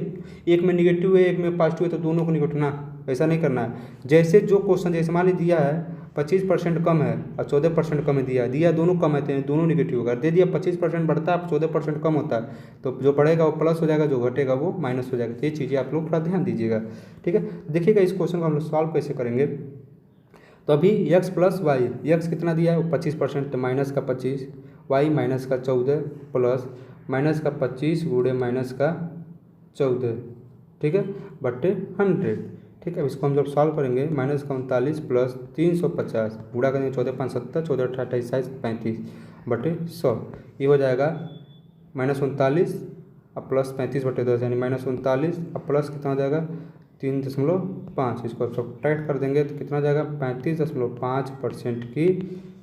एक में निगेटिव है एक में पॉजिटिव है तो दोनों को निगेटिव ना, ऐसा नहीं करना है। जैसे जो क्वेश्चन, जैसे मान लीजिए दिया है 25% कम है और 14% कम है, दिया दोनों कम है, दोनों निगेटिव होगा। दे दिया 25% बढ़ता है, 14% कम होता है, तो जो बढ़ेगा वो प्लस हो जाएगा, जो घटेगा वो माइनस हो जाएगा। तो ये चीज़ें आप लोग थोड़ा ध्यान दीजिएगा, ठीक है। देखिएगा इस क्वेश्चन को हम लोग सॉल्व कैसे करेंगे। तो अभी x + y, x कितना दिया है वो 25%, तो माइनस का 25, y माइनस का 14 प्लस माइनस का 25 गुणे माइनस का 14, ठीक है, बटे 100, ठीक है। इसको हम जब सॉल्व करेंगे, माइनस का 39 प्लस 350 गुणा करेंगे 14 5 70, 14 28 28 35 बटे 100, ये हो जाएगा -39 और प्लस 35/10, यानी -39 और प्लस कितना हो जाएगा 3.5। इसको सब्ट्रैक्ट कर देंगे तो कितना हो जाएगा 35.5% की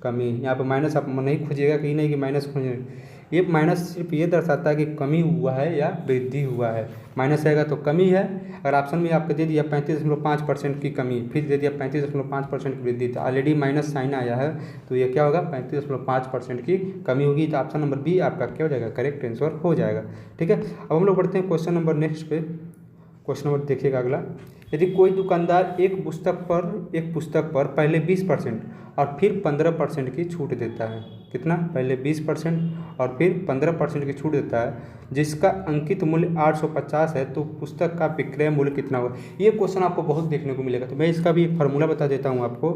कमी। यहाँ पर माइनस आप नहीं खोजिएगा कि नहीं कि माइनस खोजिए, ये माइनस सिर्फ ये दर्शाता है कि कमी हुआ है या वृद्धि हुआ है। माइनस आएगा तो कमी है। अगर ऑप्शन में आपको दे दिया 35.5% की कमी, फिर दे दिया 35.5% की वृद्धि, तो ऑलरेडी माइनस साइन आया है, तो ये क्या होगा 35.5% की कमी होगी। तो ऑप्शन नंबर बी आपका क्या हो जाएगा, करेक्ट आंसर हो जाएगा। ठीक है, अब हम लोग बढ़ते हैं क्वेश्चन नंबर नेक्स्ट पे। क्वेश्चन नंबर देखिएगा अगला, यदि कोई दुकानदार एक पुस्तक पर पहले 20% और फिर 15% की छूट देता है, कितना, पहले 20% और फिर 15% की छूट देता है, जिसका अंकित मूल्य 850 है, तो पुस्तक का विक्रय मूल्य कितना होगा। ये क्वेश्चन आपको बहुत देखने को मिलेगा, तो मैं इसका भी एक फार्मूला बता देता हूँ आपको,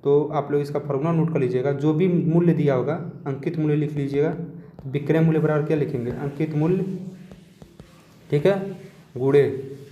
तो आप लोग इसका फार्मूला नोट कर लीजिएगा। जो भी मूल्य दिया होगा, अंकित मूल्य लिख लीजिएगा, विक्रय मूल्य बराबर क्या लिखेंगे, अंकित मूल्य, ठीक है, गुणे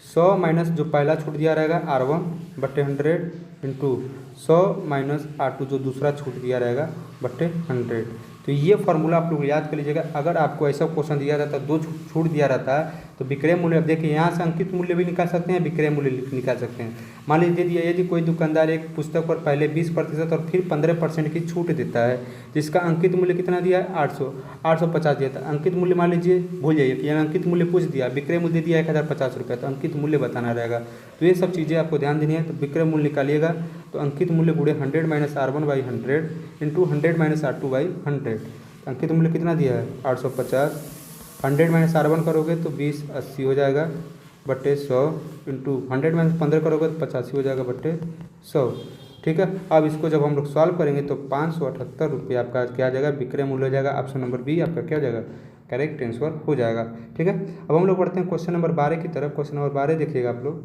100 माइनस जो पहला छूट दिया रहेगा R1/100 इंटू 100 माइनस R2 जो दूसरा छूट दिया रहेगा बट्टे 100। तो ये फार्मूला आप लोग याद कर लीजिएगा। अगर आपको ऐसा क्वेश्चन दिया रहता है, दो छूट दिया रहता है, तो विक्रय मूल्य, अब देखिए यहाँ से अंकित मूल्य भी निकाल सकते हैं, विक्रय मूल्य निकाल सकते हैं। मान लीजिए दिया, यदि कोई दुकानदार एक पुस्तक पर पहले 20% और फिर 15% की छूट देता है, जिसका अंकित मूल्य कितना दिया है, 850 दिया था। अंकित मूल्य मान लीजिए भूल जाइए कि अंकित मूल्य पूछ दिया, विक्रय मूल्य दिया 1050 रुपये, तो अंकित मूल्य बताना रहेगा। तो ये सब चीज़ें आपको ध्यान देनी है। तो विक्रय मूल्य निकालिएगा, तो अंकित मूल्य गुणे 100 minus R1/100 into 100 minus R2/100। अंकित मूल्य कितना दिया है, 850। 100 माइनस R1 करोगे तो 20/80 हो जाएगा बट्टे 100 इंटू 100 माइनस 15 करोगे तो 85 हो जाएगा बट्टे 100। ठीक है, अब इसको जब हम लोग सॉल्व करेंगे तो 578 रुपये आपका क्या आ जाएगा, विक्रय मूल्य हो जाएगा। ऑप्शन नंबर बी आपका क्या हो जाएगा, करेक्ट आंसर हो जाएगा। ठीक है, अब हम लोग बढ़ते हैं क्वेश्चन नंबर 12 की तरफ। क्वेश्चन नंबर 12 देखिएगा आप लोग,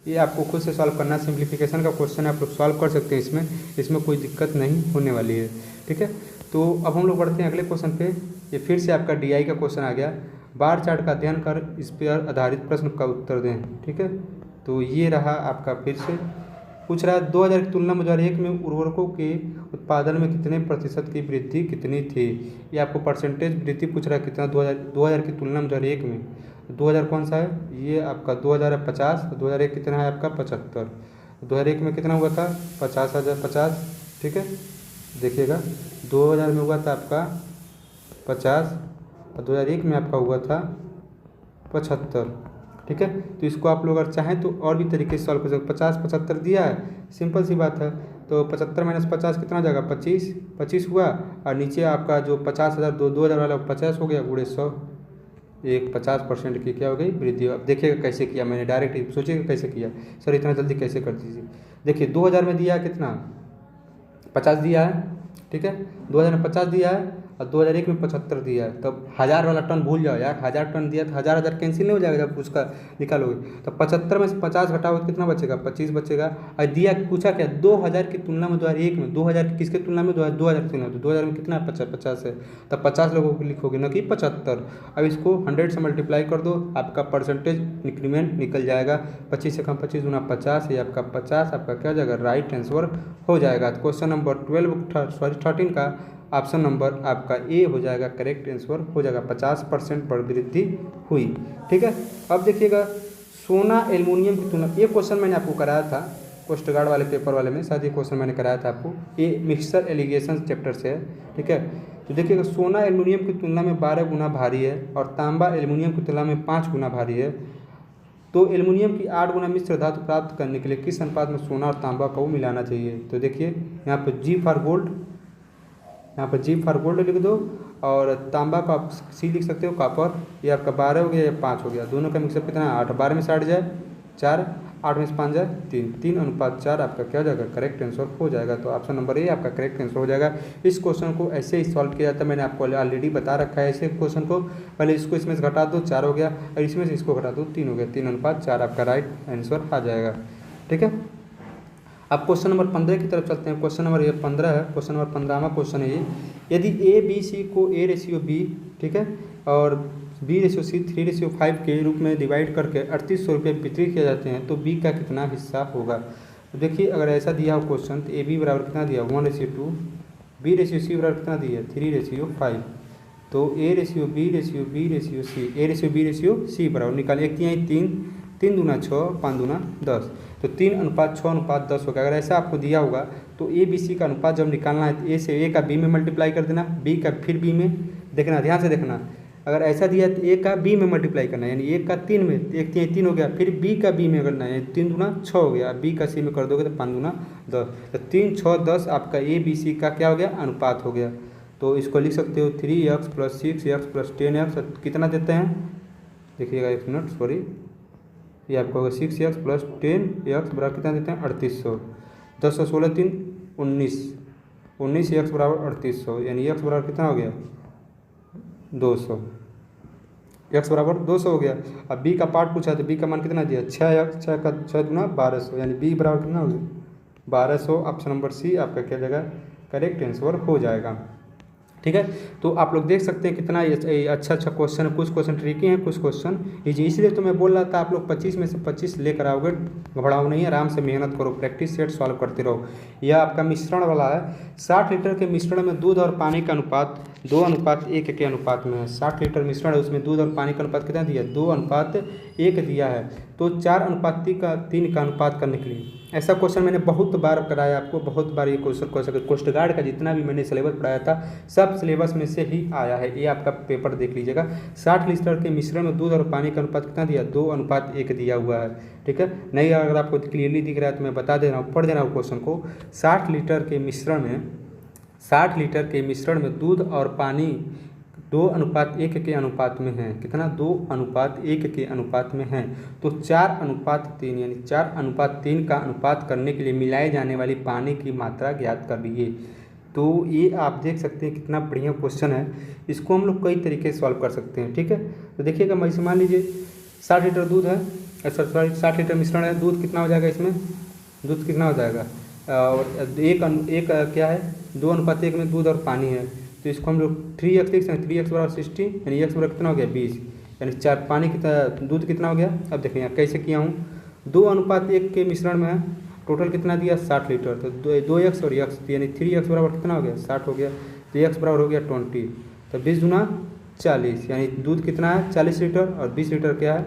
ये आपको खुद से सॉल्व करना, सिंप्लीफिकेशन का क्वेश्चन है, आप लोग सॉल्व कर सकते हैं, इसमें कोई दिक्कत नहीं होने वाली है। ठीक है, तो अब हम लोग बढ़ते हैं अगले क्वेश्चन पे। ये फिर से आपका DI का क्वेश्चन आ गया, बार चार्ट का अध्ययन कर इस पर आधारित प्रश्न का उत्तर दें। ठीक है, तो ये रहा आपका, फिर से पूछ रहा है 2000 की तुलना में 2001 में उर्वरकों के उत्पादन में कितने प्रतिशत की वृद्धि कितनी थी। ये आपको परसेंटेज वृद्धि पूछ रहा है कितना, 2000 की तुलना में 2001 में। 2000 कौन सा है, ये आपका 2000 है 50, 2001 कितना है आपका 75। 2001 में कितना हुआ था, 50,050। ठीक है, देखिएगा 2000 में हुआ था आपका 50 और 2001 में आपका हुआ था 75। ठीक है, तो इसको आप लोग अगर चाहें तो और भी तरीके से सॉल्व कर सकते। 50 75 दिया है, सिंपल सी बात है, तो 75 माइनस 50 कितना हो जाएगा, 25 हुआ, और नीचे आपका जो 50,000 2000 वाला 50 हो गया, गुणे 100, एक 50% की क्या हो गई, वृद्धि। अब देखिएगा कैसे किया मैंने, डायरेक्ट सोचिएगा कैसे किया, सर इतना जल्दी कैसे कर दीजिए। देखिए 2000 में दिया कितना, 50 दिया है। ठीक है, 2000 में 50 दिया है और 2001 में 75 दिया है। तब 1000 वाला टन भूल जाओ यार, 1000 टन दिया तो 1000 कैंसिल नहीं हो जाएगा जब उसका निकालोगे। तो 75 में से 50 घटाओगे तो कितना बचेगा, 25 बचेगा। और दिया पूछा क्या, 2000 की तुलना में 2001 में, 2000 की किसके तुलना में, 2000 की तुलना में, 2000 में कितना है 50 है, तब 50 लोगों को लिखोगे ना कि 75। अब इसको 100 से मल्टीप्लाई कर दो, आपका परसेंटेज इंक्रीमेंट निकल जाएगा। 25 से कम 25 गुना 50, ये आपका 50 आपका क्या हो जाएगा, राइट आंसर हो जाएगा। क्वेश्चन नंबर 13 का ऑप्शन नंबर आपका ए हो जाएगा, करेक्ट आंसर हो जाएगा। 50% पर वृद्धि हुई। ठीक है, अब देखिएगा सोना एल्युमिनियम की तुलना, ये क्वेश्चन मैंने आपको कराया था कोस्ट गार्ड वाले पेपर वाले में, शायद ये क्वेश्चन मैंने कराया था आपको, ये मिक्सचर एलिगेशन चैप्टर से है। ठीक है, तो देखिएगा सोना एल्युमिनियम की तुलना में 12 गुना भारी है और तांबा एल्युमिनियम की तुलना में 5 गुना भारी है, तो एल्युमिनियम की 8 गुना मिश्र धातु प्राप्त करने के लिए किस अनुपात में सोना और तांबा को मिलाना चाहिए। तो देखिए यहाँ पर G फॉर गोल्ड, यहाँ पर G फॉर गोल्ड लिख दो, और तांबा का आप C लिख सकते हो, कॉपर। ये आपका 12 हो गया या 5 हो गया, दोनों का मिक्सअप कितना है 8, 12 में से 8 जाए 4, 8 में से 5 जाए 3, 3:4 आपका क्या हो जाएगा, करेक्ट आंसर हो जाएगा। तो ऑप्शन नंबर ए आपका करेक्ट आंसर हो जाएगा। इस क्वेश्चन को ऐसे ही सॉल्व किया जाता है, मैंने आपको ऑलरेडी बता रखा है। ऐसे क्वेश्चन को पहले इसको इसमें से घटा दो, 4 हो गया, और इसमें से इसको घटा दो, 3 हो गया, 3:4 आपका राइट आंसर आ जाएगा। ठीक है, अब क्वेश्चन नंबर 15 की तरफ चलते हैं। क्वेश्चन नंबर ये 15 है, क्वेश्चन नंबर 15वां क्वेश्चन है ये, यदि ABC को A/B, ठीक है, और B/C 3/5 के रूप में डिवाइड करके 3800 रुपये वितरित किए जाते हैं, तो B का कितना हिस्सा होगा। तो देखिए अगर ऐसा दिया हो क्वेश्चन, तो AB बराबर कितना दिया 1/2, B/C बराबर कितना दिया 3/5, तो A/B/C बराबर निकालिए, एक 3 दूना 6, 5 दूना 10, तो 3:6:10 होगा। अगर ऐसा आपको दिया होगा तो ABC का अनुपात जब निकालना है, तो A से A का B में मल्टीप्लाई कर देना, B का फिर B में, देखना ध्यान से देखना, अगर ऐसा दिया तो ए का बी में मल्टीप्लाई करना है, यानी ए का 3 में, एक 3 हो गया, फिर बी का बी में करना है, 3 दूना 6 हो गया, बी का सी में कर दोगे तो 5 दूना 10, तो 3 6 10 आपका ए बी सी का क्या हो गया, अनुपात हो गया। तो इसको लिख सकते हो 3x + 6x + 10x कितना देते हैं, देखिएगा एक मिनट, सॉरी, ये आपका होगा 6x + 10x बराबर कितना देते हैं 3800, 10 और 16 3 19, 19x बराबर 3800, यानी x बराबर कितना हो गया 200, x बराबर 200 हो गया। अब b का पार्ट पूछा तो b का मान कितना दिया 6x, 6 का 6 दूना 1200, यानी b बराबर कितना हो गया 1200। ऑप्शन नंबर सी आपका क्या जगह करेक्ट आंसर हो जाएगा। ठीक है, तो आप लोग देख सकते हैं कितना अच्छा अच्छा क्वेश्चन है, कुछ क्वेश्चन ट्रिकी हैं, कुछ क्वेश्चन इजी, इसलिए तो मैं बोल रहा था आप लोग 25 में से 25 लेकर आओगे, घबराओ नहीं, आराम से मेहनत करो, प्रैक्टिस सेट सॉल्व करते रहो। यह आपका मिश्रण वाला है, 60 लीटर के मिश्रण में दूध और पानी का अनुपात 2:1 के अनुपात में है। 60 लीटर मिश्रण है, उसमें दूध और पानी का अनुपात कितना दिया 2:1 दिया है, तो 4:3 का अनुपात करने के लिए, ऐसा क्वेश्चन मैंने बहुत बार कराया आपको, बहुत बार ये क्वेश्चन कोस्ट गार्ड का जितना भी मैंने सिलेबस पढ़ाया था सब सिलेबस में से ही आया है, ये आपका पेपर देख लीजिएगा। 60 लीटर के मिश्रण में दूध और पानी का अनुपात कितना दिया 2:1 दिया हुआ है। ठीक है, नहीं अगर आपको क्लियरली दिख रहा है तो मैं बता दे रहा हूँ, पढ़ देना हूँ क्वेश्चन को। 60 लीटर के मिश्रण में दूध और पानी 2:1 के अनुपात में है, कितना 2:1 के अनुपात में है, तो 4:3 यानी 4:3 का अनुपात करने के लिए मिलाए जाने वाली पानी की मात्रा ज्ञात कर लीजिए। तो ये आप देख सकते हैं कितना बढ़िया क्वेश्चन है, इसको हम लोग कई तरीके से सॉल्व कर सकते हैं। ठीक है, तो देखिएगा, मैं इसे मान लीजिए 60 लीटर दूध है, सॉरी 60 लीटर मिश्रण है, दूध कितना हो जाएगा, इसमें दूध कितना हो जाएगा, और एक क्या है 2:1 में दूध और पानी है, तो इसको हम लोग 3x लिख सकते हैं, 3x बराबर 60, यानी x बराबर कितना हो गया 20, यानी 4 पानी कितना दूध कितना हो गया। अब देखिए यहाँ कैसे किया हूँ, 2:1 के मिश्रण में है, टोटल कितना दिया 60 लीटर, तो 2x और x, यानी 3x बराबर कितना हो गया 60 हो गया, तो x बराबर हो गया 20, तो 20 दूना 40, यानी दूध कितना है 40 लीटर और 20 लीटर क्या है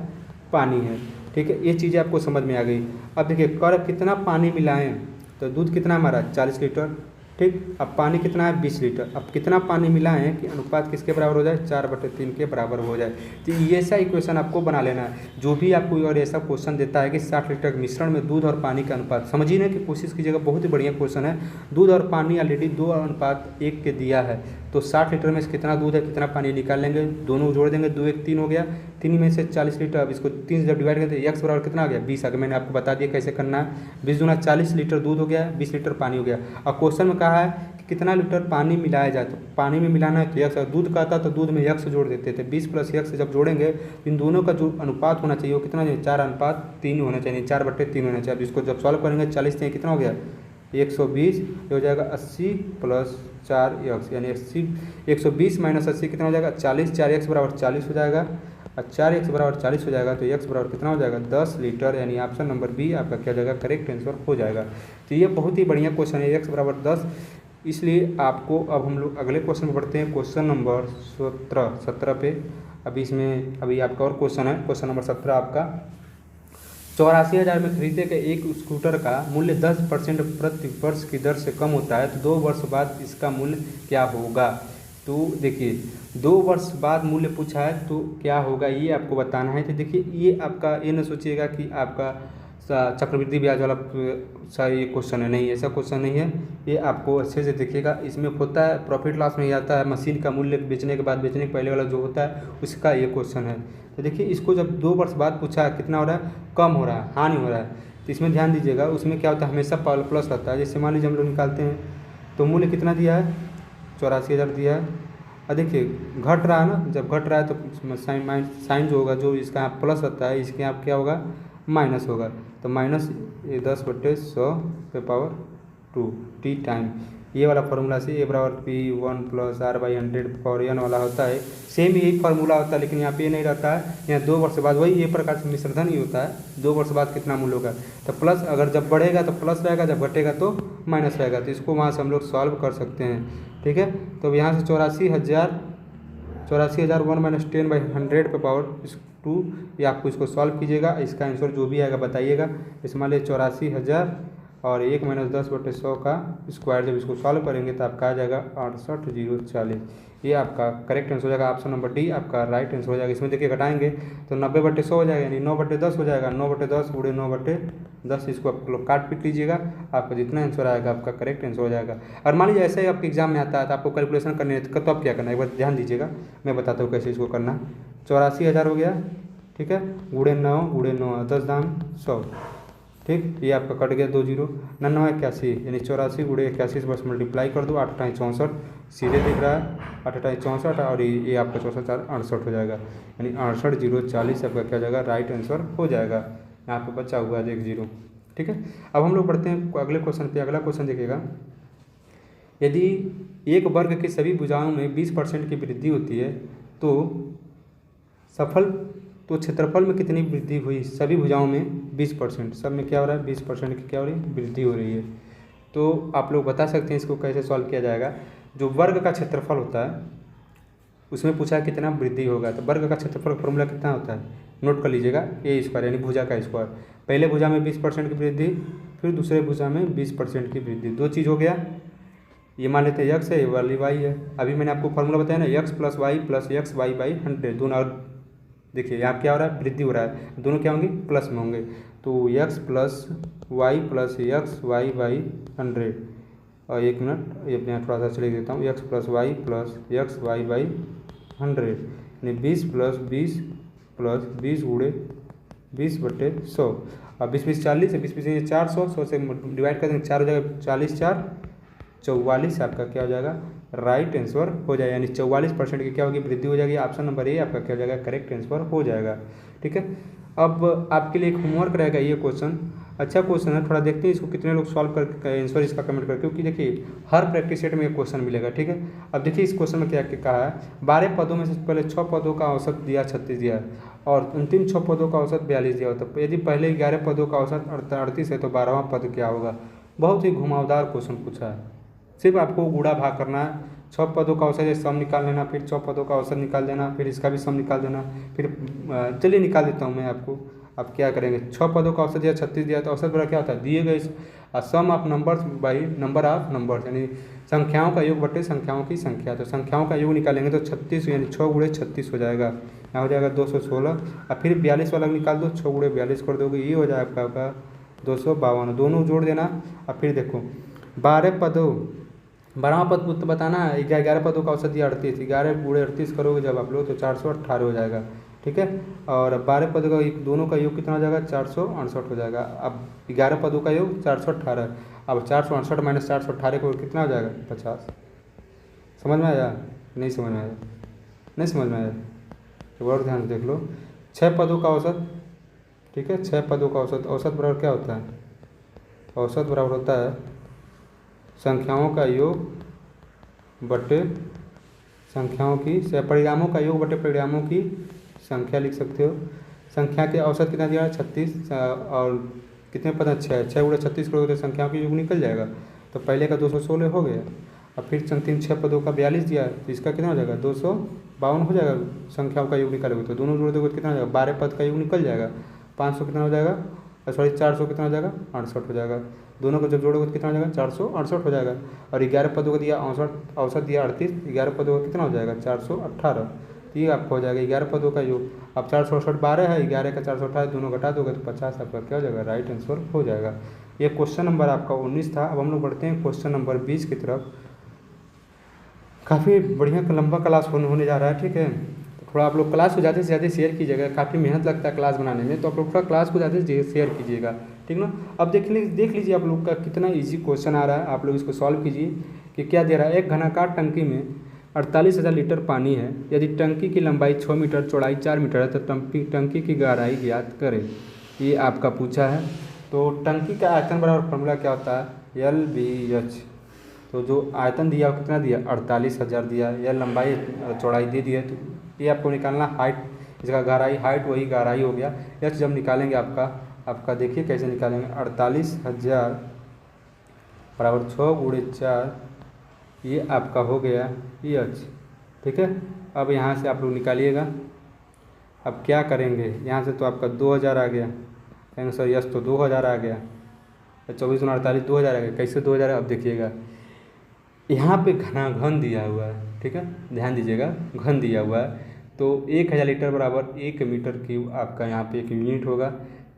पानी है। ठीक है, ये चीज़ें आपको समझ में आ गई। अब देखिए कर कितना पानी मिलाएं, तो दूध कितना हमारा 40 लीटर, ठीक, अब पानी कितना है 20 लीटर, अब कितना पानी मिलाएं कि अनुपात किसके बराबर हो जाए 4/3 के बराबर हो जाए। तो ये ऐसा इक्वेशन आपको बना लेना है, जो भी आपको और ऐसा क्वेश्चन देता है कि 60 लीटर मिश्रण में दूध और पानी का अनुपात, समझिए ना कि कोशिश कीजिएगा, बहुत ही बढ़िया क्वेश्चन है। दूध और पानी ऑलरेडी 2:1 के दिया है, तो 60 लीटर में से कितना दूध है कितना पानी निकाल लेंगे, दोनों जोड़ देंगे, 2 1 3 हो गया, 3 में से 40 लीटर, अब इसको 3 से जब डिवाइड करें तो x बराबर कितना आ गया 20 आ गया, मैंने आपको बता दिया कैसे करना है। 20 दूना 40 लीटर दूध हो गया, 20 लीटर पानी हो गया। अब क्वेश्चन में कहा है कि कितना लीटर पानी मिलाया जाए, तो पानी में मिलाना है तो x, दूध का था तो दूध में x जोड़ देते थे, 20 + x जब जोड़ेंगे इन दोनों का जो अनुपात होना चाहिए वो कितना चाहिए 4:3 होना चाहिए, 4/3 होना चाहिए। अब इसको जब सॉल्व करेंगे 40 से कितना हो गया 120, ये हो जाएगा 80 + 4x, यानी 80 120 - 80 कितना हो जाएगा 40, 4x बराबर 40 हो जाएगा, और 4x बराबर 40 हो जाएगा, तो x बराबर कितना हो जाएगा 10 लीटर, यानी ऑप्शन नंबर बी आपका क्या जाएगा करेक्ट आंसर हो जाएगा। तो ये बहुत ही बढ़िया क्वेश्चन है, x बराबर 10, इसलिए आपको अब हम लोग अगले क्वेश्चन में बढ़ते हैं, क्वेश्चन नंबर 17 पे। अभी इसमें अभी आपका और क्वेश्चन है, क्वेश्चन नंबर 17 आपका 84,000 में खरीदे गए एक स्कूटर का मूल्य 10% प्रति वर्ष की दर से कम होता है, तो 2 वर्ष बाद इसका मूल्य क्या होगा। तो देखिए 2 वर्ष बाद मूल्य पूछा है तो क्या होगा ये आपको बताना है। तो देखिए ये आपका ये न सोचिएगा कि आपका चक्रवृद्धि ब्याज वाला सा ये क्वेश्चन है, नहीं ऐसा क्वेश्चन नहीं है, ये आपको अच्छे से देखिएगा। इसमें होता है प्रॉफिट लॉस में आता है मशीन का मूल्य बेचने के बाद, बेचने के पहले वाला जो होता है उसका ये क्वेश्चन है। तो देखिए इसको जब 2 वर्ष बाद पूछा है कितना हो रहा है कम हो रहा है, हानि हो रहा है, तो इसमें ध्यान दीजिएगा। उसमें क्या होता है हमेशा प्लस रहता है। जैसे मान लीजिए हम लोग निकालते हैं तो मूल्य कितना दिया है 84,000 दिया है, और देखिए घट रहा है ना, जब घट रहा है तो साइन जो होगा जो इसका यहाँ प्लस रहता है इसके यहाँ क्या होगा माइनस होगा, तो माइनस 10/100 टी टाइम, ये वाला फार्मूला से a बराबर P1 + R/100 वाला होता है। सेम यही फार्मूला होता है, लेकिन यहाँ पे ये नहीं रहता है, यहाँ 2 वर्ष बाद वही ये प्रकार से मिश्रधन ही होता है। 2 वर्ष बाद कितना मूल्य होगा, तो प्लस, अगर जब बढ़ेगा तो प्लस रहेगा, जब घटेगा तो माइनस रहेगा, तो इसको वहाँ से हम लोग सॉल्व कर सकते हैं। ठीक है, तो यहाँ से 84,000 1 - 10/100 ये आपको इसको सॉल्व कीजिएगा, इसका आंसर जो भी आएगा बताइएगा। इसमें मान लीजिए 84,000 और 1-10/100 का स्क्वायर जब इसको सॉल्व करेंगे तो आपका आ जाएगा 68,040। ये आपका करेक्ट आंसर हो जाएगा। ऑप्शन नंबर डी आपका राइट आंसर हो जाएगा। इसमें देखिए घटाएंगे तो 90/100 हो जाएगा, यानी 9/10 हो जाएगा। 9/10 गुणे 9/10, इसको आप लोग काट पीट लीजिएगा, आपका जितना आंसर आएगा आपका करेक्ट आंसर हो जाएगा। और मान लीजिए ऐसे ही आपके एग्जाम में आता है तो आपको कैलकुलेशन करनी है तो आप क्या करना है, एक बार ध्यान दीजिएगा, मैं बताता हूँ कैसे इसको करना। 84,000 हो गया, ठीक है, गुणे 9 गुणे 9 10 दाम 100, ठीक, ये आपका कट गया 2 जीरो। 9 81, यानी 84 गुणे 81 से बस मल्टीप्लाई कर दो, 8 × 64 सीधे दिख रहा है, 8 × 64 और ये आपका 64 68 हो जाएगा, यानी 68,040 आपका क्या हो जाएगा, राइट आंसर हो जाएगा। यहाँ पे बचा हुआ है 1 जीरो, ठीक है। अब हम लोग बढ़ते हैं अगले क्वेश्चन पे। अगला क्वेश्चन देखिएगा, यदि एक वर्ग की सभी भुजाओं में 20% की वृद्धि होती है तो क्षेत्रफल में कितनी वृद्धि हुई? सभी भुजाओं में 20%, सब में क्या हो रहा है, 20% की क्या हो रही है, वृद्धि हो रही है। तो आप लोग बता सकते हैं इसको कैसे सॉल्व किया जाएगा। जो वर्ग का क्षेत्रफल होता है उसमें पूछा है कितना वृद्धि होगा, तो वर्ग का क्षेत्रफल का फॉर्मूला कितना होता है, नोट कर लीजिएगा, ए स्क्वायर यानी भुजा का स्क्वायर। पहले भुजा में 20% की वृद्धि, फिर दूसरे भुजा में 20% की वृद्धि, दो चीज़ हो गया। ये मान लेते हैं x है, ये वाली y है। अभी मैंने आपको फॉर्मूला बताया ना, x + y + xy/100, दोनों और देखिए यहाँ क्या हो रहा है, वृद्धि हो रहा है, दोनों क्या होंगे, प्लस में होंगे। तो x + y + xy/100, और 1 मिनट ये अपने यहाँ थोड़ा सा चले देता हूँ, x + y + xy/100, यानी 20 + 20 + 20 गुणे 20/100, और 20 40 है, 20 400, 100 से डिवाइड कर देंगे, 4 हो जाएगा, 40 4 44 आपका क्या हो जाएगा, राइट आंसर हो जाएगा, यानी 44% की क्या होगी, वृद्धि हो जाएगी। ऑप्शन नंबर ए आपका क्या हो जाएगा, करेक्ट आंसर हो जाएगा, ठीक है। अब आपके लिए एक होमवर्क रहेगा ये क्वेश्चन, अच्छा क्वेश्चन है, थोड़ा देखते हैं इसको कितने लोग सॉल्व कर आंसर इसका कमेंट करके, क्योंकि देखिए हर प्रैक्टिस सेट में एक क्वेश्चन मिलेगा, ठीक है। अब देखिए इस क्वेश्चन में क्या कहा है, 12 पदों में से पहले 6 पदों का औसत दिया 36 दिया और अंतिम 6 पदों का औसत 42 दिया होता है। यदि पहले 11 पदों का औसत 38 है तो 12वां पद क्या होगा। बहुत ही घुमावदार क्वेश्चन पूछा है, सिर्फ आपको गुणा भाग करना है, 6 पदों का औसत सम निकाल लेना, फिर 6 पदों का औसत निकाल देना, फिर इसका भी सम निकाल देना, फिर चलिए निकाल देता हूँ मैं आपको। आप क्या करेंगे, 6 पदों का औसत दिया 36 दिया तो औसत बड़ा क्या होता है, दिए गए sum of numbers by number of numbers, यानी संख्याओं का योग बटे संख्याओं की संख्या। तो संख्याओं का योग निकालेंगे तो 36 यानी 6 गुणे 36 हो जाएगा, यहाँ हो जाएगा 216, और फिर 42 वाला निकाल दो, 6 गुणे 42 कर दोगे, ये हो जाएगा आपका 252, दोनों जोड़ देना। और फिर देखो 12वां पद बताना है, 11 पदों का औसत दिया 38, 11 गुणे 38 करोगे जब आप लोग तो 418 हो जाएगा, ठीक है। और 12 पदों का दोनों का योग कितना हो जाएगा, 468 हो जाएगा। अब 11 पदों का योग 418, अब 468 - 418 को कितना हो जाएगा, 50। समझ में आया, नहीं समझ में आया, नहीं समझ में आया तो और ध्यान से देख लो। 6 पदों का औसत, ठीक है, 6 पदों का औसत, औसत बराबर क्या होता है, औसत बराबर होता है संख्याओं का योग बटे संख्याओं की, परिणामों का योग बटे परिणामों की संख्या लिख सकते हो। संख्या के औसत कितना दिया है, 36, और कितने पद हैं, 6 गुणे 36 करोगे तो संख्याओं की योग निकल जाएगा। तो पहले का 216 हो गया, और फिर अंतिम 6 पदों का 42 दिया है तो इसका कितना हो जाएगा, 252 हो जाएगा। संख्याओं का योग निकालोगे तो दोनों जोड़ दोगे कितना हो जाएगा, 12 पद का योग निकल जाएगा, 500 कितना हो जाएगा, सॉरी 400 कितना हो जाएगा, 68 हो जाएगा। दोनों को जब जोड़ोगे तो कितना हो जाएगा, 468 हो जाएगा। और 11 पदों का दिया औसत दिया 38, 11 पदों का कितना हो जाएगा, 418, तो ये आपको हो जाएगा 11 पदों का योग। अब 468 12 है, 11 का 418 दोनों घटा दोगे तो 50 आपका क्या हो जाएगा, राइट आंसर हो जाएगा। ये क्वेश्चन नंबर आपका 19 था। अब हम लोग बढ़ते हैं क्वेश्चन नंबर 20 की तरफ। काफ़ी बढ़िया लंबा क्लास होने जा रहा है, ठीक है। थोड़ा आप लोग क्लास को ज़्यादा से ज़्यादा शेयर कीजिएगा, काफ़ी मेहनत लगता है क्लास बनाने में, तो आप लोग थोड़ा क्लास को ज़्यादा से शेयर कीजिएगा, ठीक ना। अब देख लीजिए आप लोग का कितना इजी क्वेश्चन आ रहा है, आप लोग इसको सॉल्व कीजिए कि क्या दे रहा है। एक घनाकार टंकी में 48,000 लीटर पानी है, यदि टंकी की लंबाई 6 मीटर, चौड़ाई 4 मीटर है तो टंकी की गहराई ज्ञात करें। ये आपका पूछा है। तो टंकी का आयतन बराबर फॉर्मूला क्या होता है, LBH। तो जो आयतन दिया कितना दिया, 48,000 दिया, या लंबाई चौड़ाई दे दी है, तो ये आपको निकालना हाइट, इसका गहराई, हाइट वही गहराई हो गया। एच जब निकालेंगे आपका देखिए कैसे निकालेंगे, 48,000 बराबर 6 गुणे 4, ये आपका हो गया एच, ठीक है। अब यहाँ से आप लोग निकालिएगा। अब क्या करेंगे, यहाँ से तो आपका 2000 आ गया, कहेंगे सर यस तो 2000 आ गया, 24 गुना 48 2000 आएगा। कैसे 2000? अब देखिएगा यहाँ पे घन दिया हुआ है, ठीक है, ध्यान दीजिएगा, घन दिया हुआ है। तो 1000 लीटर बराबर 1 मीटर क्यूब आपका यहाँ पे एक यूनिट होगा।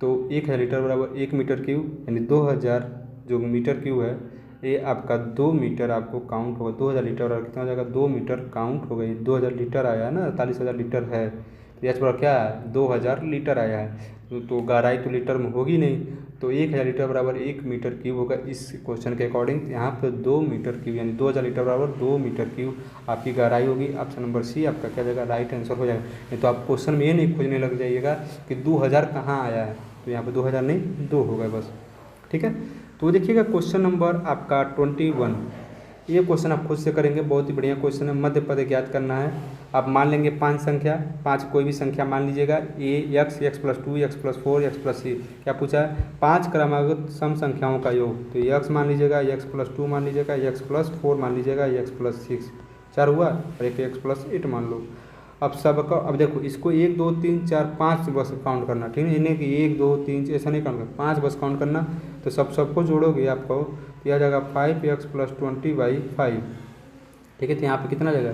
तो 1000 लीटर बराबर 1 मीटर क्यूब यानी 2000 जो मीटर क्यूब है ये आपका 2 मीटर आपको काउंट होगा। 2000 लीटर बराबर कितना हो जाएगा? 2 मीटर काउंट हो गई। 2000 लीटर आया है ना, 48,000 लीटर है, तो एच बराबर क्या है? 2000 लीटर आया है। तो गहराई तो लीटर में होगी नहीं, तो 1000 लीटर बराबर 1 मीटर क्यूब होगा इस क्वेश्चन के अकॉर्डिंग। यहाँ पे 2 मीटर क्यूब यानी 2000 लीटर बराबर 2 मीटर क्यूब आपकी गहराई होगी। ऑप्शन नंबर सी आपका क्या जाएगा? राइट आंसर हो जाएगा। नहीं तो आप क्वेश्चन में ये नहीं खोजने लग जाइएगा कि 2000 कहाँ आया है, तो यहाँ पर 2000 नहीं 2 होगा बस, ठीक है। तो देखिएगा क्वेश्चन नंबर आपका 21, ये क्वेश्चन आप खुद से करेंगे, बहुत ही बढ़िया क्वेश्चन है। मध्य पद ज्ञात करना है। आप मान लेंगे 5 संख्या, 5 कोई भी संख्या मान लीजिएगा, a x, x plus 2, x plus 4, x plus c. क्या पूछा है? 5 क्रमागत सम संख्याओं का योग। तो एक्स मान लीजिएगा, एक्स प्लस 2 मान लीजिएगा, एक्स प्लस 4 मान लीजिएगा, एक्स प्लस 6, 4 हुआ, और एक एक्स प्लस 8 मान लो। अब सबका अब देखो इसको 1 2 3 4 5 बस काउंट करना, ठीक है, इन्हें कि 1 2 3 ऐसा नहीं काउंट करना, 5 बस काउंट करना। तो सबको जोड़ोगे आपको तो यह आ जाएगा 5x प्लस 20/5, ठीक है। तो यहाँ पे कितना आ जाएगा?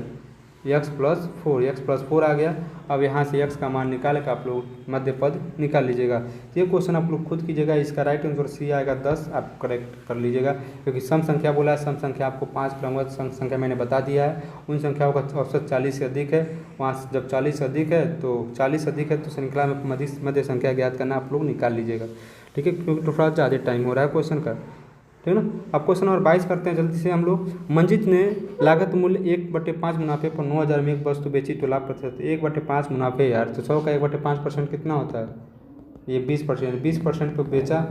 x प्लस 4 आ गया। अब यहाँ से x का मान निकाल के आप लोग मध्य पद निकाल लीजिएगा। ये क्वेश्चन आप लोग खुद कीजिएगा, इसका राइट आंसर सी आएगा 10, आप करेक्ट कर लीजिएगा, क्योंकि सम संख्या बोला है। सम संख्या आपको 5 क्रमगत सम संख्या मैंने बता दिया है, उन संख्याओं का औसत 40 से अधिक है। वहाँ से जब 40 से अधिक है तो 40 से अधिक है तो श्रृंखला में मध्य संख्या ज्ञात करना आप लोग निकाल लीजिएगा, ठीक है, क्योंकि तो थोड़ा ज़्यादा टाइम हो रहा है क्वेश्चन का, ठीक है ना। अब क्वेश्चन नंबर 22 करते हैं जल्दी से हम लोग। मंजित ने लागत मूल्य 1/5 मुनाफे पर 9000 में एक वस्तु बेची तो लाभ प्रतिशत 1/5 मुनाफे यार, तो 100 का 1/5% कितना होता है? ये 20%, 20% पे बेचा,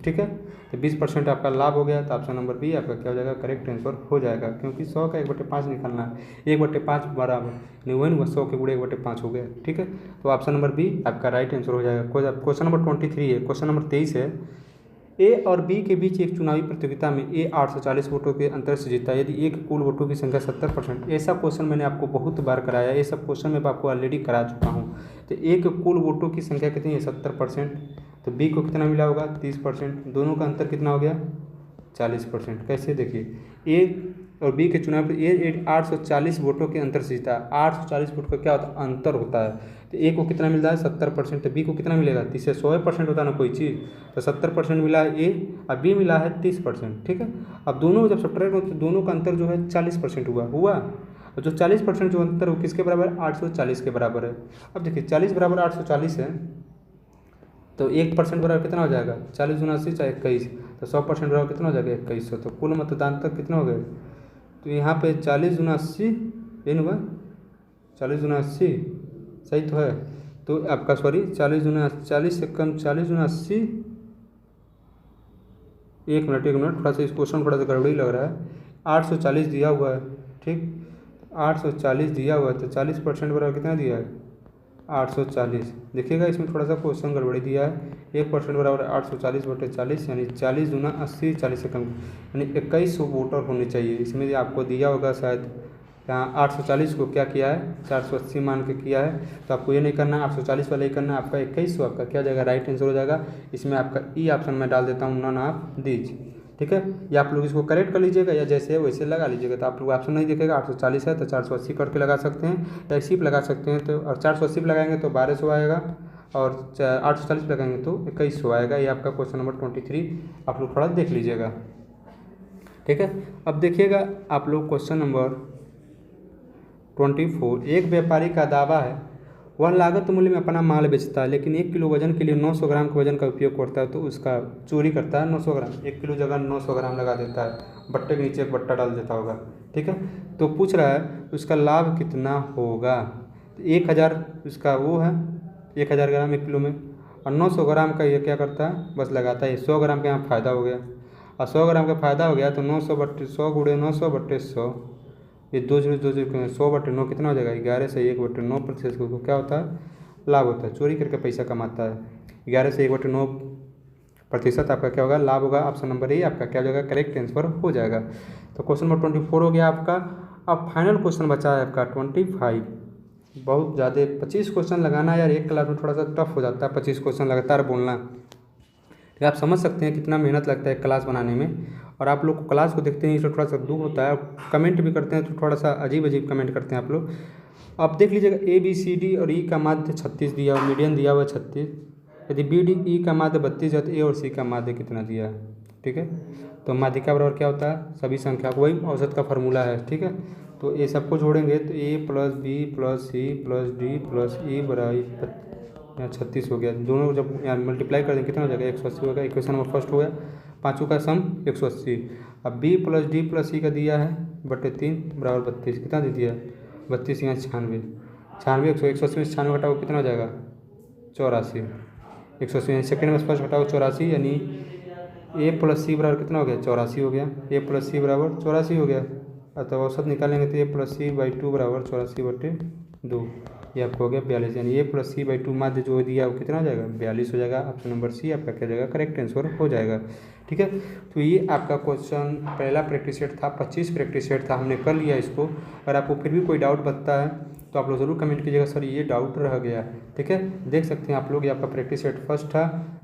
ठीक है, तो 20% आपका लाभ हो गया। तो ऑप्शन नंबर बी आपका क्या हो जाएगा? करेक्ट आंसर हो जाएगा, क्योंकि 100 का 1/5 निकालना है, 1/5 बराबर 100 के गुणे 1/5 हो गया, ठीक है। तो ऑप्शन नंबर बी आपका राइट आंसर हो जाएगा। क्वेश्चन नंबर 23 है। क्वेश्चन नंबर 23 है, ए और बी के बीच एक चुनावी प्रतियोगिता में ए 840 वोटों के अंतर से जीता यदि ए के कुल वोटों की संख्या 70%। ऐसा क्वेश्चन मैंने आपको बहुत बार कराया, ये सब क्वेश्चन मैं आपको ऑलरेडी करा चुका हूँ। तो ए के कुल वोटों की संख्या कितनी है? 70%। तो बी को कितना मिला होगा? 30%। दोनों का अंतर कितना हो गया? 40%। कैसे? देखिए, ए और बी के चुनाव पर ए 840 वोटों के अंतर से जीता। 840 वोट का क्या होता है? अंतर होता है। तो ए को कितना मिल रहा है? 70%। तो बी को कितना मिलेगा? 30 से 100% होता है ना कोई चीज़, तो 70% मिला है ए और बी मिला है 30%, ठीक है। अब दोनों जब सब्ट्रैक्ट हो तो दोनों का अंतर जो है 40% हुआ। और जो 40% जो अंतर वो किसके बराबर है? 840 के बराबर है। अब देखिए 40 बराबर 840 है, तो 1% बराबर कितना हो जाएगा? 40 गुना 80 चाहे 21, तो 100% बराबर कितना हो जाएगा? 2100। तो कुल मतदान तक कितना हो गए? तो यहाँ पे 40 गुना 80 ये नहीं हुआ, 40 गुना 80 सही तो है। तो आपका सॉरी 40 से कम 40 गुना 80, एक मिनट थोड़ा सा इस क्वेश्चन थोड़ा सा गड़बड़ी लग रहा है। 840 दिया हुआ है, ठीक, 840 दिया हुआ है, तो 40% बराबर कितना दिया है? 840। देखिएगा इसमें थोड़ा सा क्वेश्चन गड़बड़ी दिया है। 1% बराबर 840/40 यानी 40 गुना 80, 40 से कम यानी 2100 वोटर होने चाहिए। इसमें आपको दिया होगा शायद, यहाँ 840 को क्या किया है? 480 मान के किया है। तो आपको ये नहीं करना है, 840 वाला ही करना है। आपका 2100 आपका क्या जाएगा? राइट आंसर हो जाएगा। इसमें आपका ई ऑप्शन में डाल देता हूँ, नन ऑफ दीज, ठीक है। या आप लोग इसको करेक्ट कर लीजिएगा या जैसे है वैसे लगा लीजिएगा। तो आप लोग ऑप्शन नहीं दिखेगा, 840 है तो 480 करके लगा सकते हैं, या सिर्फ लगा सकते हैं। तो और 480 लगाएंगे तो 1200 आएगा, और 840 लगाएंगे तो 2100 आएगा। ये आपका क्वेश्चन नंबर 23 आप लोग थोड़ा देख लीजिएगा, ठीक है। अब देखिएगा आप लोग क्वेश्चन नंबर 24। एक व्यापारी का दावा है वह लागत मूल्य में अपना माल बेचता है, लेकिन 1 किलो वजन के लिए 900 ग्राम के वजन का उपयोग करता है, तो उसका चोरी करता है 900 ग्राम। 1 किलो जगह 900 ग्राम लगा देता है, बट्टे के नीचे एक बट्टा डाल देता होगा, ठीक है। तो पूछ रहा है उसका लाभ कितना होगा। तो 1000 उसका वो है, 1000 ग्राम 1 किलो में, और 900 ग्राम का ये क्या करता है? बस लगाता है। 100 ग्राम का यहाँ फ़ायदा हो गया, और 100 ग्राम का फ़ायदा हो गया तो 100 गुणे 900/100, ये 2 0 2 0 100/9 कितना हो जाएगा? 11 से 1/9% को क्या होता है? लाभ होता है। चोरी करके पैसा कमाता है। 11 से 1/9% आपका क्या होगा? लाभ होगा। ऑप्शन नंबर ए आपका क्या हो जाएगा? करेक्ट आंसर हो जाएगा। तो क्वेश्चन नंबर 24 हो गया आपका। अब फाइनल क्वेश्चन बचा है आपका 25। बहुत ज़्यादा 25 क्वेश्चन लगाना यार एक क्लास में थोड़ा सा टफ हो जाता है, 25 क्वेश्चन लगातार बोलना, कि आप समझ सकते हैं कितना मेहनत लगता है क्लास बनाने में। और आप लोग क्लास को देखते हैं इसलिए थोड़ा सा दुख होता है, कमेंट भी करते हैं तो थोड़ा सा अजीब अजीब कमेंट करते हैं आप लोग। आप देख लीजिएगा ABCD और E का माध्य 36 दिया हुआ, मीडियन दिया हुआ 36। यदि BDE का माध्य 32 है तो A और C का माध्य कितना दिया है, ठीक है। तो माध्यिका बराबर क्या होता है, सभी संख्या को, वही औसत का फार्मूला है, ठीक है। तो ये सबको जोड़ेंगे तो A + B + C + D + E बराबर यहाँ 36 हो गया। दोनों जब यहाँ मल्टीप्लाई कर देंगे कितना हो जाएगा, 180 होगा। इक्वेशन नंबर फर्स्ट हो गया, पाँचों का सम 180। अब B + D + C का दिया है /3 बराबर 32, कितना दे दिया 32, यहाँ 96, 96 180 में 96 घटाओ कितना हो जाएगा 84, 180 सेकेंड में फर्स्ट घटाओ 84, यानी A + C बराबर कितना हो गया 84 हो गया। A + C बराबर 84 हो गया। तो औसत निकालेंगे तो A + C/2 बराबर 84/2, ये आपको हो गया 42, यानी A + C/2 माध्य जो दिया वो कितना हो जाएगा 42 हो जाएगा। ऑप्शन नंबर C आपका क्या जाएगा, करेक्ट आंसर हो जाएगा, ठीक है। तो ये आपका क्वेश्चन पहला प्रैक्टिस सेट था, 25 प्रैक्टिस सेट था, हमने कर लिया इसको। अगर आपको फिर भी कोई डाउट बनता है तो आप लोग ज़रूर कमेंट कीजिएगा सर ये डाउट रह गया, ठीक है। देख सकते हैं आप लोग ये आपका प्रैक्टिस सेट फर्स्ट था,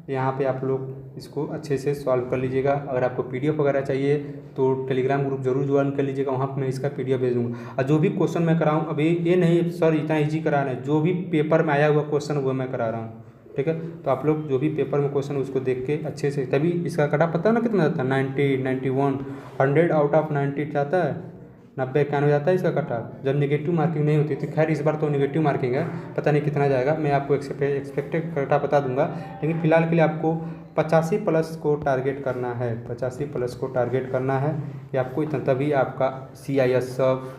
यहाँ पे आप लोग इसको अच्छे से सॉल्व कर लीजिएगा। अगर आपको PDF वगैरह चाहिए तो टेलीग्राम ग्रुप जरूर ज्वाइन कर लीजिएगा, वहाँ पर मैं इसका PDF भेज दूँगा। और जो भी क्वेश्चन मैं कराऊँ अभी ये नहीं सर इतना ईजी करा रहे हैं, जो भी पेपर में आया हुआ क्वेश्चन वो मैं करा रहा हूँ, ठीक है। तो आप लोग जो भी पेपर में क्वेश्चन उसको देख के अच्छे से, तभी इसका कटा पता है ना कितना जाता है, 90, 91, 100 आउट ऑफ 90 जाता है, 90 91 जाता है इसका कटा। जब नेगेटिव मार्किंग नहीं होती तो खैर इस बार तो नेगेटिव मार्किंग है, पता नहीं कितना जाएगा, मैं आपको एक्सपेक्टेड कटा बता दूंगा। लेकिन फिलहाल के लिए आपको 85+ को टारगेट करना है, 85+ को टारगेट करना है कि आपको इतना, तभी आपका CIS सब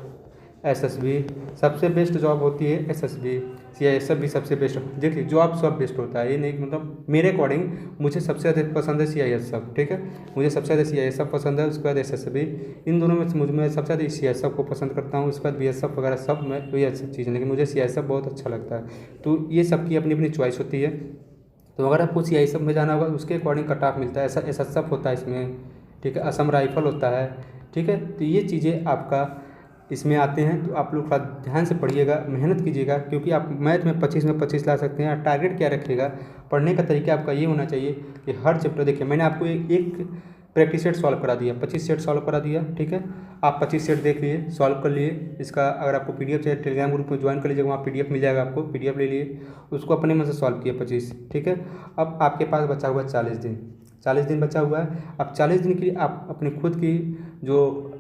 SSB सबसे बेस्ट जॉब होती है, SSB CIS भी सबसे बेस्ट, देखिए जॉब सब बेस्ट होता है, ये नहीं मतलब मेरे अकॉर्डिंग मुझे सबसे अधिक पसंद है CIS सब, ठीक है। मुझे सबसे ज़्यादा CIS सब पसंद है, उसके बाद SSB, इन दोनों में मैं सबसे ज़्यादा CIS सब को पसंद करता हूँ। उसके बाद BSF वगैरह सब में तो ये सब चीज़ें, लेकिन मुझे CIS सब बहुत अच्छा लगता है। तो ये सबकी अपनी अपनी चॉइस होती है। तो अगर आपको CIS सब में जाना होगा उसके अकॉर्डिंग कट ऑफ मिलता है, ऐसा SSF होता है इसमें, ठीक है, असम राइफल होता है, ठीक है। तो ये चीज़ें आपका इसमें आते हैं, तो आप लोग थोड़ा ध्यान से पढ़िएगा, मेहनत कीजिएगा, क्योंकि आप मैथ में 25 ला सकते हैं। टारगेट क्या रखिएगा, पढ़ने का तरीका आपका ये होना चाहिए कि हर चैप्टर, देखिए मैंने आपको एक प्रैक्टिस सेट सॉल्व करा दिया, 25 सेट सॉल्व करा दिया, ठीक है। आप 25 सेट देख लिए, सॉल्व कर लिए। इसका अगर आपको PDF चाहिए टेलीग्राम ग्रुप में ज्वाइन कर लीजिएगा, वहाँ PDF मिल जाएगा आपको, PDF ले लिए, उसको अपने मन से सॉल्व किया 25, ठीक है। अब आपके पास बचा हुआ 40 दिन, 40 दिन बचा हुआ है। अब 40 दिन के लिए आप अपने खुद की जो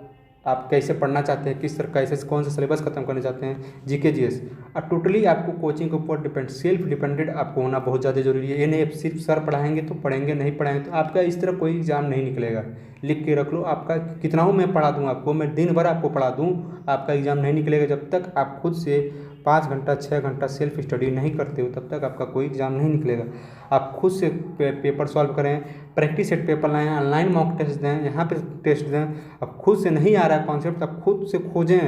आप कैसे पढ़ना चाहते हैं, किस तरह कैसे कौन सा सिलेबस खत्म करना चाहते हैं, GK GS, अब टोटली आपको कोचिंग के ऊपर डिपेंड, सेल्फ डिपेंडेंट आपको होना बहुत ज़्यादा जरूरी है। ये नहीं सिर्फ सर पढ़ाएंगे तो पढ़ेंगे, नहीं पढ़ाएंगे तो आपका इस तरह कोई एग्जाम नहीं निकलेगा। लिख के रख लो, आपका कितना हो मैं पढ़ा दूँ आपको, मैं दिन भर आपको पढ़ा दूँ, आपका एग्जाम नहीं निकलेगा। जब तक आप खुद से 5 घंटा 6 घंटा सेल्फ स्टडी नहीं करते हो तब तक आपका कोई एग्ज़ाम नहीं निकलेगा। आप खुद से पेपर सॉल्व करें, प्रैक्टिस सेट पेपर लाएँ, ऑनलाइन मॉक टेस्ट दें, यहाँ पे टेस्ट दें। अब खुद से नहीं आ रहा है कॉन्सेप्ट, आप खुद से खोजें,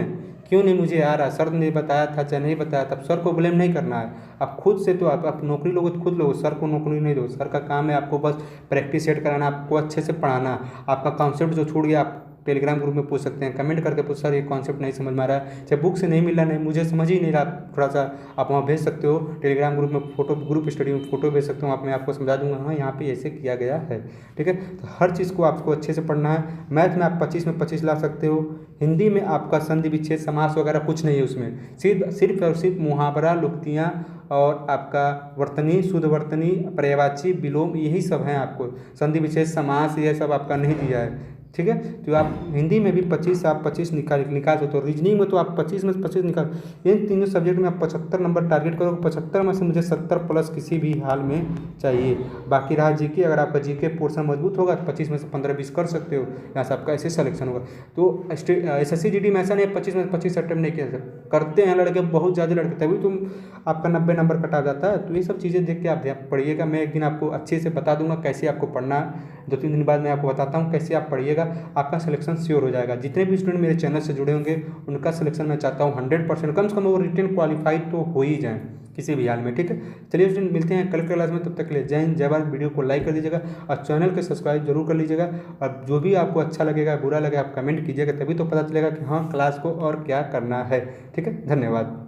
क्यों नहीं मुझे आ रहा, सर ने बताया था चाहे नहीं बताया, तब सर को ब्लेम नहीं करना है। आप खुद से, तो आप नौकरी लोगे तो खुद लोगे, सर को नौकरी नहीं दो। सर का काम है आपको बस प्रैक्टिस सेट कराना, आपको अच्छे से पढ़ाना। आपका कॉन्सेप्ट जो छूट गया आप टेलीग्राम ग्रुप में पूछ सकते हैं, कमेंट करके पूछ, सर ये कॉन्सेप्ट नहीं समझ में आ रहा है, चाहे बुक से नहीं मिल रहा, नहीं मुझे समझ ही नहीं रहा, थोड़ा सा आप वहाँ भेज सकते हो टेलीग्राम ग्रुप में, फोटो ग्रुप स्टडी में फोटो भेज सकते हो, आप मैं आपको समझा दूंगा, हाँ यहाँ पे ऐसे किया गया है, ठीक है। तो हर चीज़ को आपको अच्छे से पढ़ना है। मैथ में आप 25 में 25 ला सकते हो। हिंदी में आपका संधि विच्छेद समास वगैरह कुछ नहीं है उसमें, सिर्फ और सिर्फ मुहावरा, लुक्तियाँ और आपका वर्तनी, शुद्ध वर्तनी, पर्यायवाची, विलोम, यही सब हैं। आपको संधि विच्छेद समास ये सब आपका नहीं दिया है, ठीक है। तो आप हिंदी में भी 25 आप 25 निकाल सकते हो। रीजनिंग में तो आप 25 में 25 निकाल, इन तीनों सब्जेक्ट में आप 75 नंबर टारगेट करोगे। 75 में से मुझे 70+ किसी भी हाल में चाहिए। बाकी रहा GK, अगर आपका GK पोर्शन मजबूत होगा तो 25 में से 15-20 कर सकते हो, यहाँ से आपका ऐसे सिलेक्शन होगा। तो SSC GD में ऐसा नहीं है 25 में 25 अटेम्प्ट नहीं किया करते हैं लड़के, बहुत ज़्यादा लड़के, तभी तुम आपका 90 नंबर कटा जाता है। तो ये सब चीज़ें देख के आप पढ़िएगा। मैं एक दिन आपको अच्छे से बता दूंगा कैसे आपको पढ़ना है, 2-3 दिन बाद मैं आपको बताता हूँ कैसे आप पढ़िएगा, आपका सिलेक्शन श्योर हो जाएगा। जितने भी स्टूडेंट मेरे चैनल से जुड़े होंगे उनका सिलेक्शन मैं चाहता हूँ 100%, कम से कम वो रिटन क्वालिफाइड तो हो ही जाए किसी भी हाल में, ठीक है। चलिए स्टूडेंट मिलते हैं कल के क्लास में, तब तक के लिए जय हिंद जय भारत। वीडियो को लाइक कर दीजिएगा और चैनल को सब्सक्राइब जरूर कर लीजिएगा। और जो भी आपको अच्छा लगेगा बुरा लगे आप कमेंट कीजिएगा, तभी तो पता चलेगा कि हाँ क्लास को और क्या करना है, ठीक है। धन्यवाद।